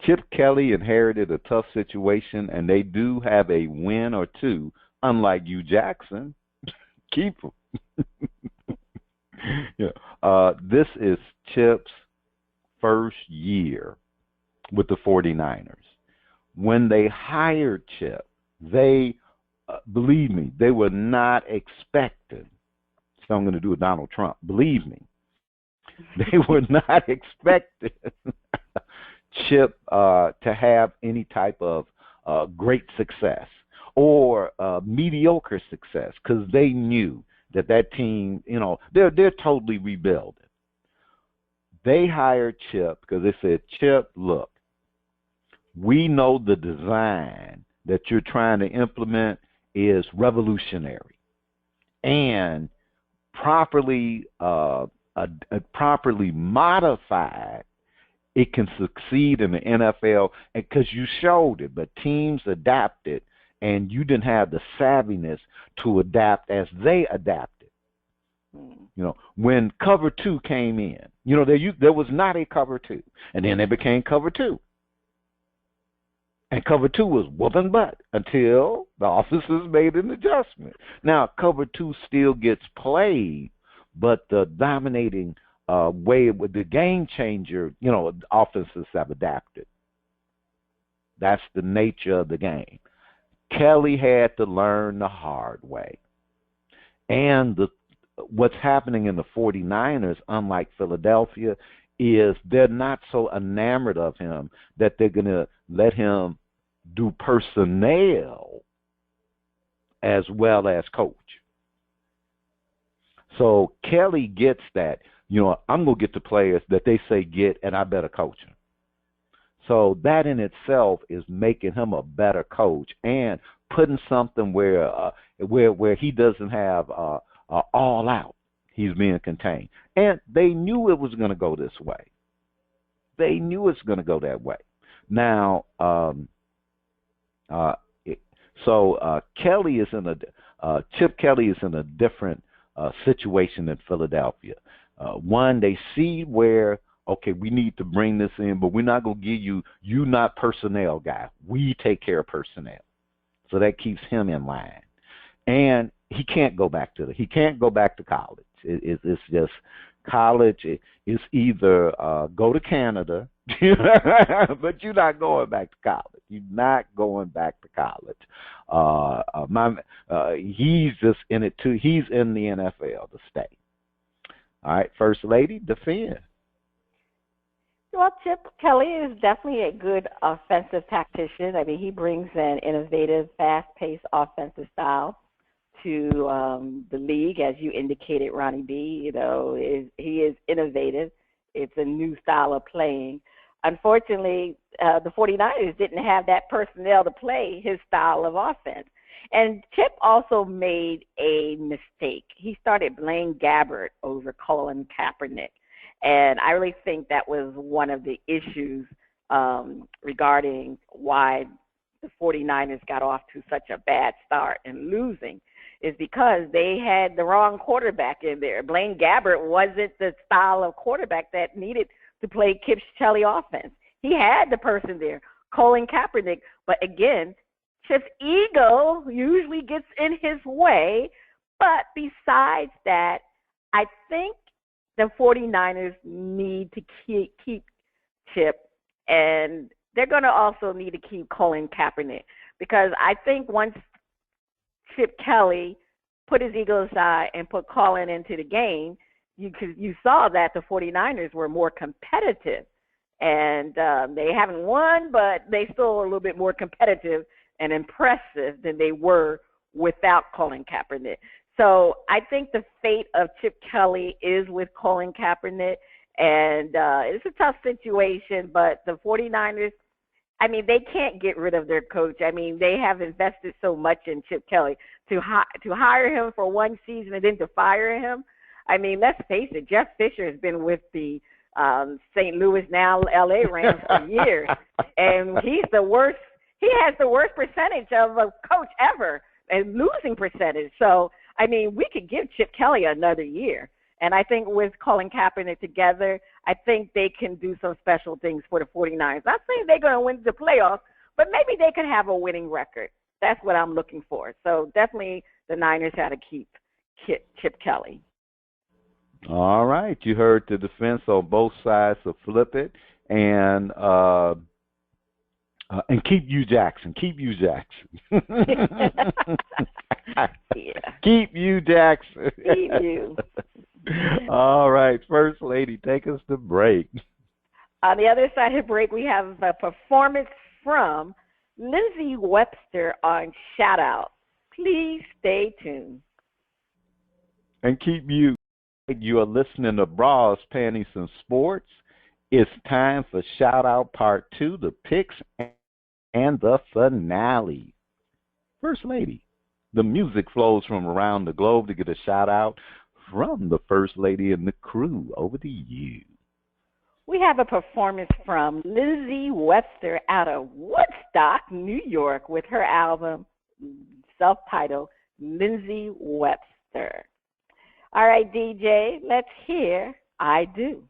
Chip Kelly inherited a tough situation, and they do have a win or two, unlike you, Jackson. Keep them. Yeah. This is Chip's first year with the 49ers. when they hired Chip, they, believe me, they were not expecting. So I'm going to do with Donald Trump. Believe me, they were not expecting Chip to have any type of great success or mediocre success, because they knew that team, they're totally rebuilding. They hired Chip because they said, Chip, look, we know the design that you're trying to implement is revolutionary, and properly modified, it can succeed in the NFL, because you showed it. But teams adapted, and you didn't have the savviness to adapt as they adapted. When Cover 2 came in, there was not a Cover 2, and then it became Cover 2. And Cover 2 was whooping butt until the officers made an adjustment. Now, Cover 2 still gets played, but the dominating way with the game changer, offenses have adapted. That's the nature of the game. Kelly had to learn the hard way. And what's happening in the 49ers, unlike Philadelphia, is they're not so enamored of him that they're going to let him do personnel as well as coach. So Kelly gets that, I'm going to get the players that they say get, and I better coach them. So that in itself is making him a better coach and putting something where he doesn't have all out. He's being contained. And they knew it was going to go this way. They knew it's going to go that way. Now, Kelly is Chip Kelly is in a different situation in Philadelphia. One, they see where, okay, we need to bring this in, but we're not going to give you not personnel guy. We take care of personnel. So that keeps him in line. And he can't go back to college. It's just college. It's either go to Canada, but you're not going back to college. You're not going back to college. He's just in it too. He's in the NFL to stay. All right, First Lady, defend. Well, Chip Kelly is definitely a good offensive tactician. I mean, he brings an innovative, fast-paced offensive style to the league, as you indicated, Ronnie B. He is innovative. It's a new style of playing. Unfortunately, the 49ers didn't have that personnel to play his style of offense. And Chip also made a mistake. He started blaming Gabbert over Colin Kaepernick. And I really think that was one of the issues regarding why the 49ers got off to such a bad start and losing, is because they had the wrong quarterback in there. Blaine Gabbert wasn't the style of quarterback that needed to play Chip Kelly offense. He had the person there, Colin Kaepernick, but again, Chip's ego usually gets in his way. But besides that, I think the 49ers need to keep Chip, and they're going to also need to keep Colin Kaepernick, because I think once Chip Kelly put his ego aside and put Colin into the game, you saw that the 49ers were more competitive. And they haven't won, but they still are a little bit more competitive and impressive than they were without Colin Kaepernick. So I think the fate of Chip Kelly is with Colin Kaepernick, and it's a tough situation, but the 49ers, I mean, they can't get rid of their coach. I mean, they have invested so much in Chip Kelly. To hire him for one season and then to fire him, I mean, let's face it, Jeff Fisher has been with the St. Louis, now L.A. Rams for years, and he's the worst. He has the worst percentage of a coach ever, and losing percentage. So, I mean, we could give Chip Kelly another year. And I think with Colin Kaepernick together, I think they can do some special things for the 49ers. Not saying they're going to win the playoffs, but maybe they could have a winning record. That's what I'm looking for. So definitely the Niners had to keep Chip Kelly. All right. You heard the defense on both sides, so flip it. And And keep you Jackson. Keep you Jackson. Yeah. Keep you Jackson. Keep you. All right, First Lady, take us to break. On the other side of break, we have a performance from Lindsey Webster on Shout Out. Please stay tuned. And keep you. You are listening to Bras, Panties and Sports. It's time for Shout Out Part 2, the picks and the finale. First Lady, the music flows from around the globe to get a shout out from the First Lady and the crew. Over to you. We have a performance from Lindsey Webster out of Woodstock, New York, with her album self-titled Lindsey Webster. All right, DJ, let's hear I Do.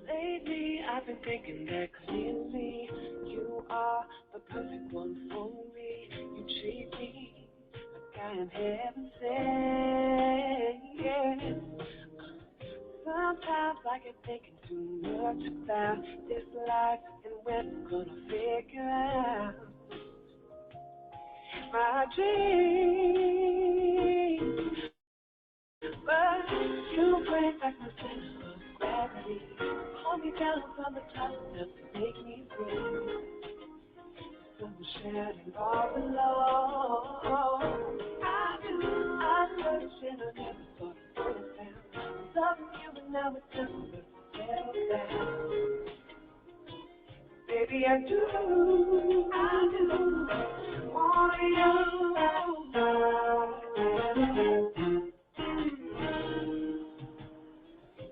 Lately, I've been thinking that clearly you are the perfect one for me. You treat me like I am heaven sent. Yeah. Sometimes I get thinking too much about this life and when we're gonna figure out my dreams. But you bring back my center of gravity. Hold me down from the top enough to make me free. Sun shining all below. I do. I search and I never thought I'd slow down. Loving you but now it's time to settle down. Baby, I do. Want you.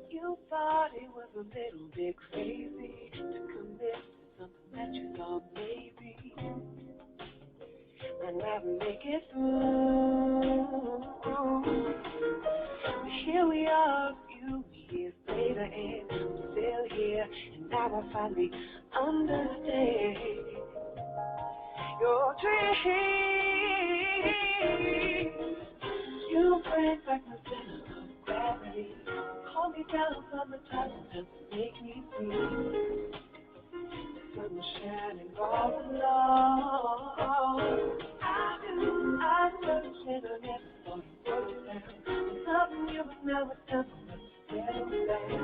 You thought it was a little bit crazy to commit to something that you thought maybe might not make it through. But here we are, a few years later, and I'm still here, and now I finally understand your dreams. You bring back my center of gravity. Hold me down from the top and make me see. The sun shining all below. I do. I search and I never thought it would down. I'm loving you, but now it's time for us to settle down.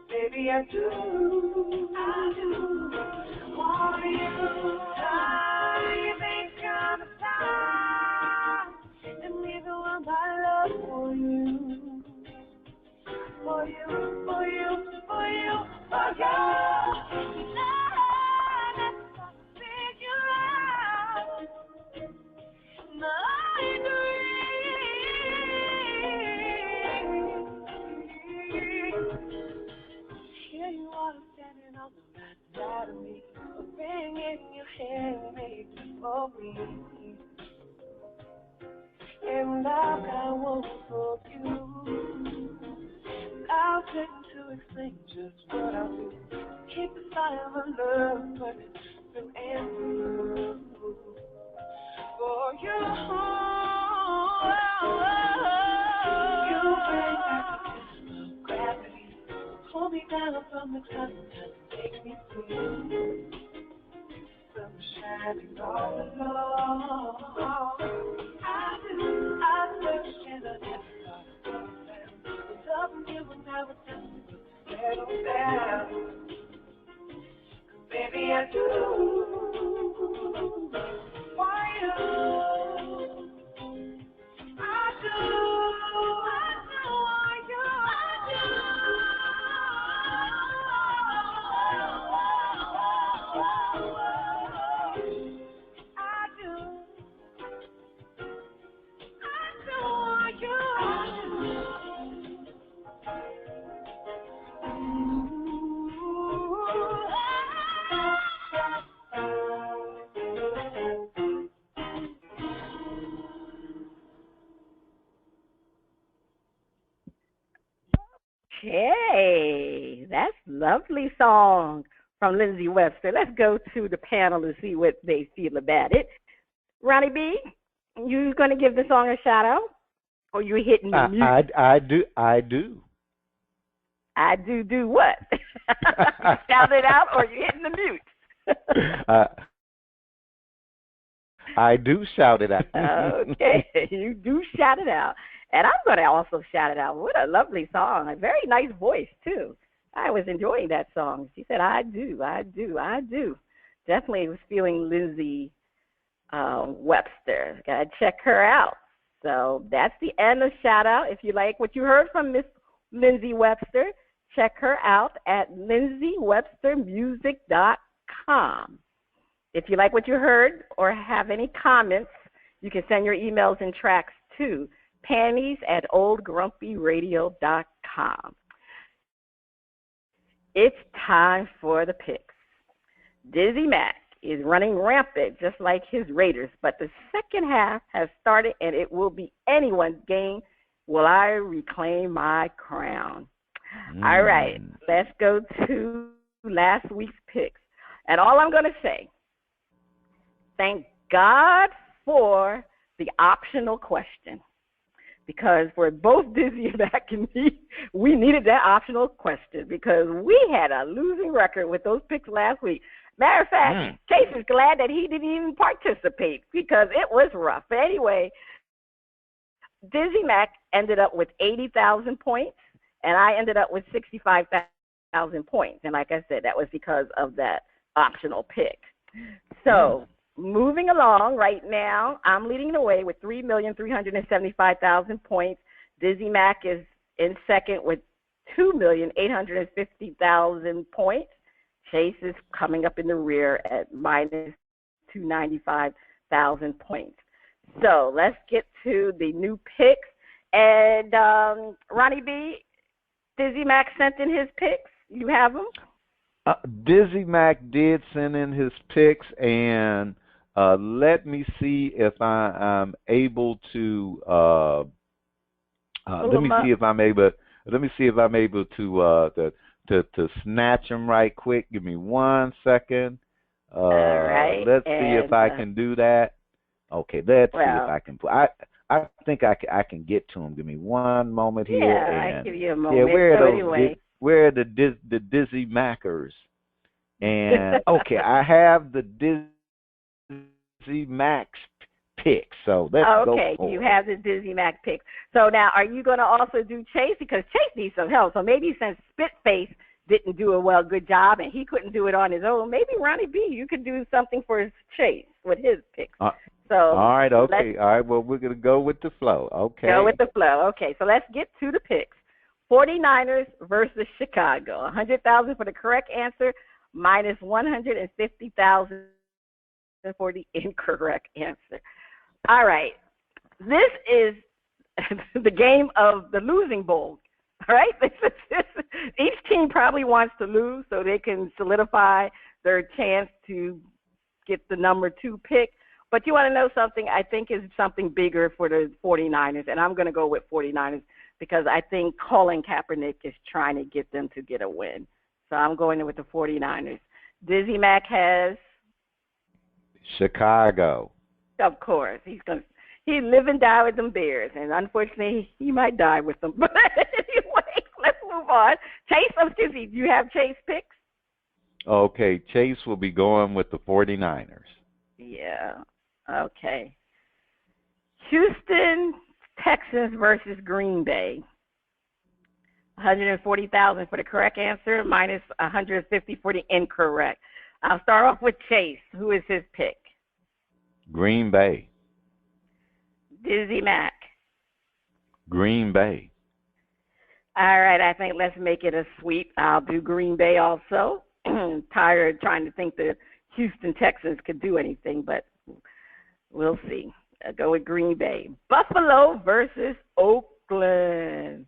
Baby, I do. Want you. Time ain't gonna stop. And neither will my love for you. For you, for you, for you, for you. Let's figure out my dreams. Here you are standing on the right side of me, a ring in your hair made for me. And I've got one for you. I'll try to explain just what I do. Keep the fire of love burning through and through. For you, you bring back the center of gravity. Hold me down from the top and take me through. Sun shining all along. I do. I searched and I never thought it was loving you when I was down to settle down. Baby, I do. Why you? I do. I do. Okay, that's a lovely song from Lindsey Webster. Let's go to the panel and see what they feel about it. Ronnie B, You going to give the song a shout out, or you hitting the mute? I do. I do. I do what? Shout it out, or you hitting the mute? I do shout it out. Okay, you do shout it out. And I'm going to also shout it out. What a lovely song. A very nice voice, too. I was enjoying that song. She said, I do. Definitely was feeling Lindsey Webster. Got to check her out. So that's the end of shout out. If you like what you heard from Miss Lindsey Webster, check her out at lindseywebstermusic.com. If you like what you heard or have any comments, you can send your emails and tracks to panties@oldgrumpyradio.com. It's time for the picks. DizzieMac is running rampant just like his Raiders, but the second half has started and it will be anyone's game. Will I reclaim my crown? All right, let's go to last week's picks. And all I'm going to say, thank God for the optional question, because for both DizzieMac and me, we needed that optional question because we had a losing record with those picks last week. Matter of fact, Chase is glad that he didn't even participate because it was rough. But anyway, DizzieMac ended up with 80,000 points, and I ended up with 65,000 points. And like I said, that was because of that optional pick. So moving along right now, I'm leading the way with 3,375,000 points. DizzieMac is in second with 2,850,000 points. Chase is coming up in the rear at minus 295,000 points. So let's get to the new picks. And Ronnie B, DizzieMac sent in his picks. You have them? DizzieMac did send in his picks, and let me see if I'm able to. Let me see if I'm able to snatch them right quick. Give me 1 second. All right. Let's see if I can do that. Okay, let's see if I can. I think I can get to them. Give me one moment here. Yeah, I'll give you a moment. Yeah, where are those? Anyway. Where are the DizzieMackers? And okay, I have the DizzieMac picks. So let's go. Okay, you have the DizzieMac picks. So now, are you going to also do Chase? Because Chase needs some help. So maybe since Spitface didn't do a good job and he couldn't do it on his own, maybe Ronnie B, you could do something for Chase with his picks. So all right, okay. All right, well, we're going to go with the flow. Okay. Go with the flow. Okay, so let's get to the picks. 49ers versus Chicago. 100,000 for the correct answer, minus 150,000 for the incorrect answer. All right. This is the game of the losing bowl. All right? Each team probably wants to lose so they can solidify their chance to get the number 2 pick. But you want to know something? I think is something bigger for the 49ers, and I'm going to go with 49ers because I think Colin Kaepernick is trying to get them to get a win. So I'm going with the 49ers. DizzieMac has? Chicago. Of course. He live and die with them Bears, and unfortunately, he might die with them. But anyway, let's move on. Chase, excuse me, do you have Chase picks? Okay, Chase will be going with the 49ers. Yeah. Okay. Houston Texans versus Green Bay. 140,000 for the correct answer, minus 150 for the incorrect. I'll start off with Chase. Who is his pick? Green Bay. DizzieMac. Green Bay. All right, I think let's make it a sweep. I'll do Green Bay also. Tired of trying to think the Houston Texans could do anything, but we'll see. I'll go with Green Bay. Buffalo versus Oakland.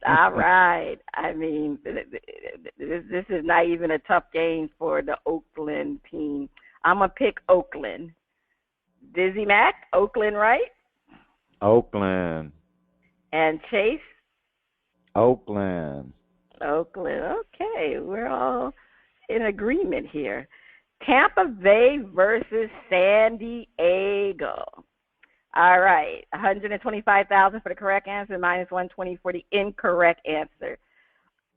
All right. I mean, this is not even a tough game for the Oakland team. I'm going to pick Oakland. DizzieMac, Oakland, right? Oakland. And Chase? Oakland. Oakland. Okay, we're all in agreement here. Tampa Bay versus San Diego. All right, 125,000 for the correct answer, minus 120 for the incorrect answer.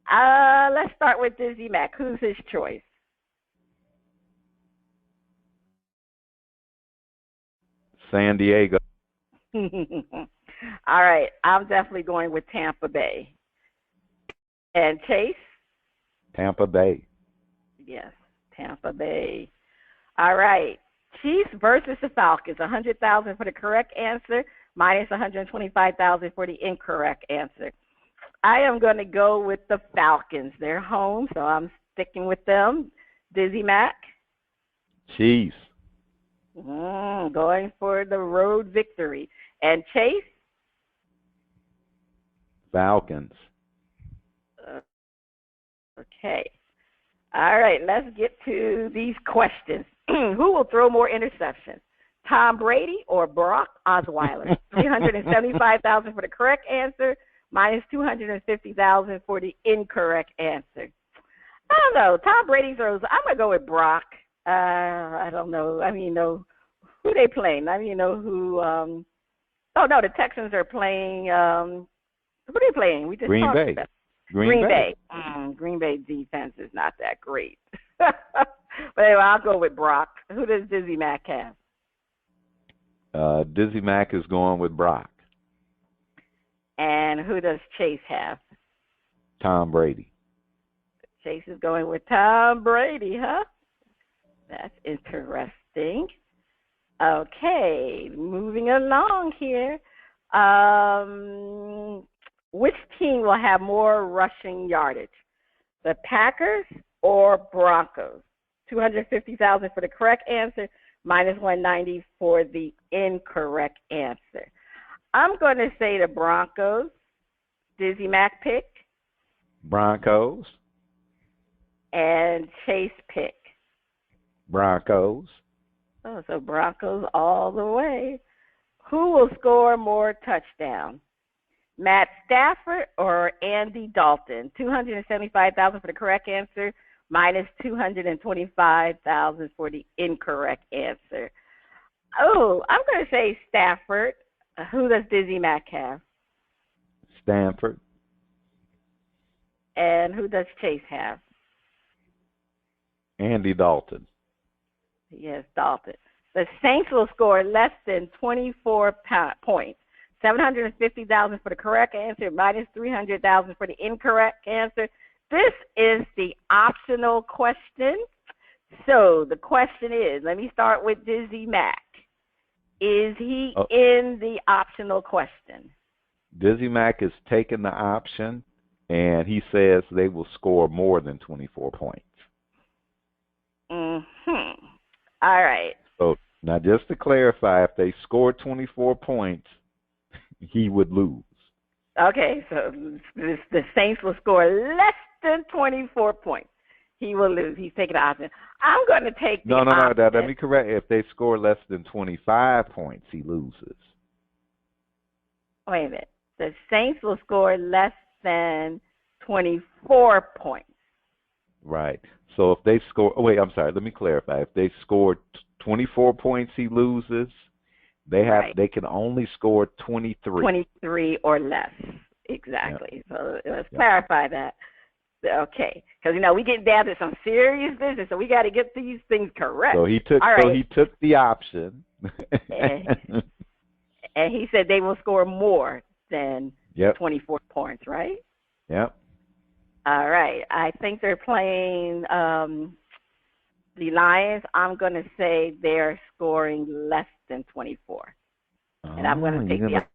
Let's start with DizzieMac. Who's his choice? San Diego. All right, I'm definitely going with Tampa Bay. And Chase? Tampa Bay. Yes, Tampa Bay. All right, Chiefs versus the Falcons. 100,000 for the correct answer, minus 125,000 for the incorrect answer. I am going to go with the Falcons. They're home, so I'm sticking with them. DizzieMac? Chiefs. Going for the road victory. And Chase? Falcons. Okay. All right, let's get to these questions. Who will throw more interceptions, Tom Brady or Brock Osweiler? 375,000 for the correct answer, minus 250,000 for the incorrect answer. I don't know. Tom Brady throws. I'm gonna go with Brock. I don't know. I mean, who they playing? I mean, who? Oh no, the Texans are playing. Who are they playing? We just Green talked Bay. about Green Bay. Green Bay defense is not that great. But anyway, I'll go with Brock. Who does DizzieMac have? DizzieMac is going with Brock. And who does Chase have? Tom Brady. Chase is going with Tom Brady, huh? That's interesting. Okay, moving along here. Which team will have more rushing yardage? The Packers or Broncos? 250,000 for the correct answer, minus 190 for the incorrect answer. I'm going to say the Broncos. DizzieMac pick. Broncos. And Chase pick. Broncos. Oh, so Broncos all the way. Who will score more touchdowns? Matt Stafford or Andy Dalton? 275,000 for the correct answer, minus 225,000 for the incorrect answer. Oh, I'm going to say Stafford. Who does DizzieMac have? Stanford. And who does Chase have? Andy Dalton. Yes, Dalton. The Saints will score less than 24 points. 750,000 for the correct answer, minus 300,000 for the incorrect answer. This is the optional question. So the question is, let me start with DizzieMac. Is he in the optional question? DizzieMac is taking the option, and he says they will score more than 24 points. All right. So now just to clarify, if they score 24 points, he would lose. Okay, so the Saints will score less than 24 points. He will lose. He's taking the option. I'm going to take the option. No. Let me correct. If they score less than 25 points, he loses. Wait a minute. The Saints will score less than 24 points. Right. So if they score, let me clarify. If they score 24 points, he loses. They can only score 23. 23 or less. Exactly. Yep. So let's clarify that. Okay, because we get down to some serious business, so we got to get these things correct. So he took the option, and he said they will score more than 24 points, right? Yep. All right. I think they're playing the Lions. I'm going to say they're scoring less than 24, and I'm going to take the option.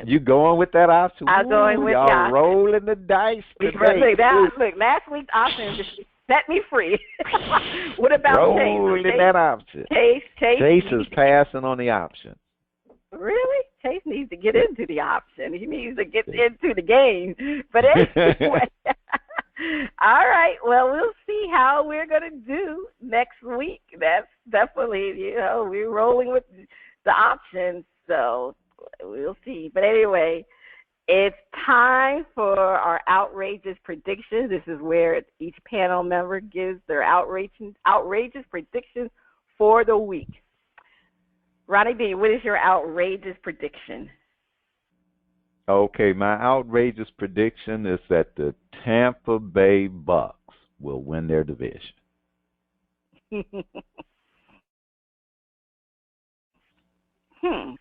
You going with that option? I'm going with y'all rolling the dice today. Look, last week's option just set me free. What about rolling Chase? That option. Chase is passing on the option. Really? Chase needs to get into the option. He needs to get into the game. But anyway, all right. Well, we'll see how we're going to do next week. That's definitely, we're rolling with the options. So we'll see. But anyway, it's time for our outrageous predictions. This is where each panel member gives their outrageous predictions for the week. Ronnie B., what is your outrageous prediction? Okay, my outrageous prediction is that the Tampa Bay Bucks will win their division.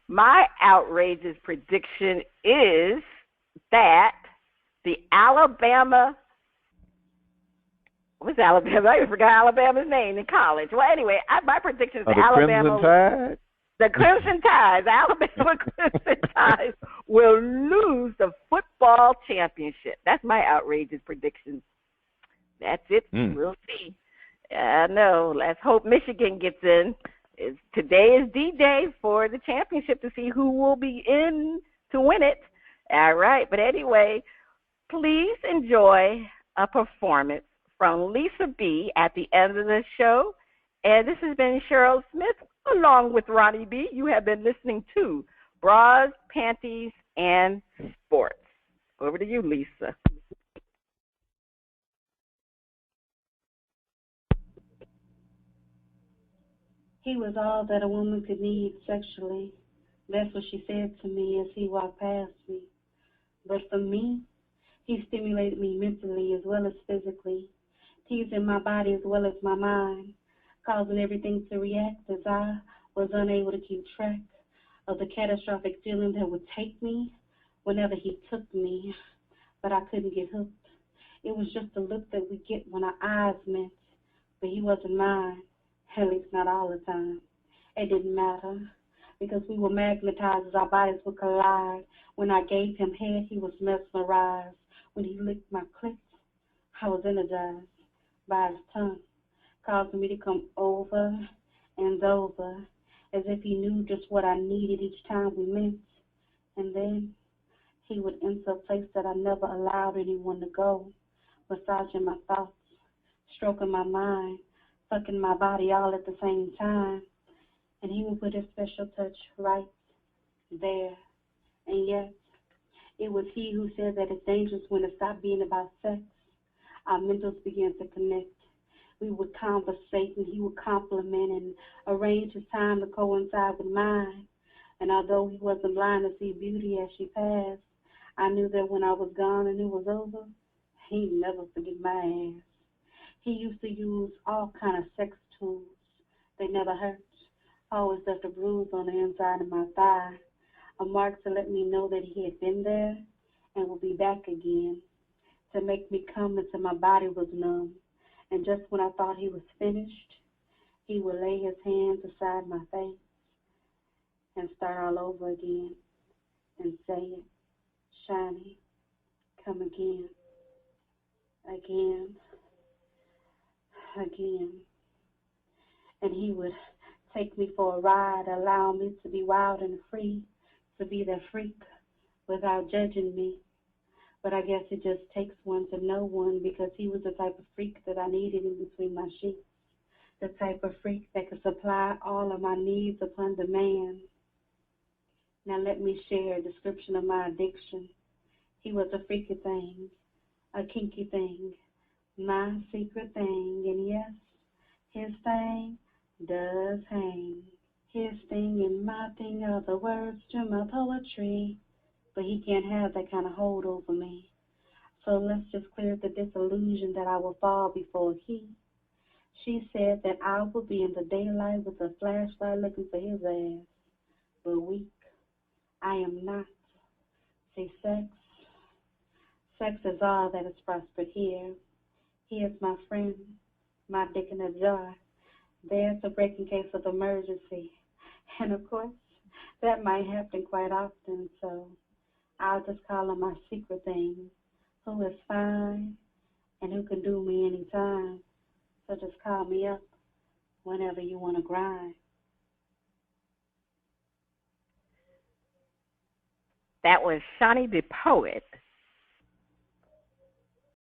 My outrageous prediction is that the Alabama, what's Alabama? I even forgot Alabama's name in college. Well, anyway, my prediction is the Alabama. Crimson Tide? The Crimson Tide, Alabama Crimson Tide will lose the football championship. That's my outrageous prediction. That's it. We'll see. I know. Let's hope Michigan gets in. Today is D-Day for the championship to see who will be in to win it. All right. But anyway, please enjoy a performance from Lisa B. at the end of the show. And this has been Cheryl Smith along with Ronnie B. You have been listening to Bras, Panties, and Sports. Over to you, Lisa. He was all that a woman could need sexually. That's what she said to me as he walked past me. But for me, he stimulated me mentally as well as physically, teasing my body as well as my mind, causing everything to react as I was unable to keep track of the catastrophic feeling that would take me whenever he took me. But I couldn't get hooked. It was just the look that we get when our eyes met, but he wasn't mine. At least not all the time. It didn't matter, because we were magnetized as our bodies would collide. When I gave him head, he was mesmerized. When he licked my clit, I was energized by his tongue, causing me to come over and over, as if he knew just what I needed each time we met. And then he would enter a place that I never allowed anyone to go, massaging my thoughts, stroking my mind, fucking my body all at the same time. And he would put his special touch right there. And yet, it was he who said that it's dangerous when it stopped being about sex. Our mentals began to connect. We would conversate, and he would compliment and arrange his time to coincide with mine. And although he wasn't blind to see beauty as she passed, I knew that when I was gone and it was over, he'd never forget my ass. He used to use all kind of sex tools. They never hurt. Always left a bruise on the inside of my thigh, a mark to let me know that he had been there and would be back again, to make me come until my body was numb. And just when I thought he was finished, he would lay his hands beside my face and start all over again and say it, Shiny, come again, again, again. And he would take me for a ride, allow me to be wild and free, to be their freak without judging me. But I guess it just takes one to know one, because he was the type of freak that I needed in between my sheets, the type of freak that could supply all of my needs upon demand. Now let me share a description of my addiction. He was a freaky thing, a kinky thing, my secret thing, and yes, his thing does hang. His thing and my thing are the words to my poetry, but he can't have that kind of hold over me. So let's just clear the disillusion that I will fall before he. She said that I would be in the daylight with a flashlight looking for his ass, but weak. I am not. See, sex is all that is prospered here. He is my friend, my dick in a jar. There's a breaking case of emergency. And of course, that might happen quite often, so I'll just call him my secret thing, who is fine and who can do me anytime. So just call me up whenever you want to grind. That was Shani the Poet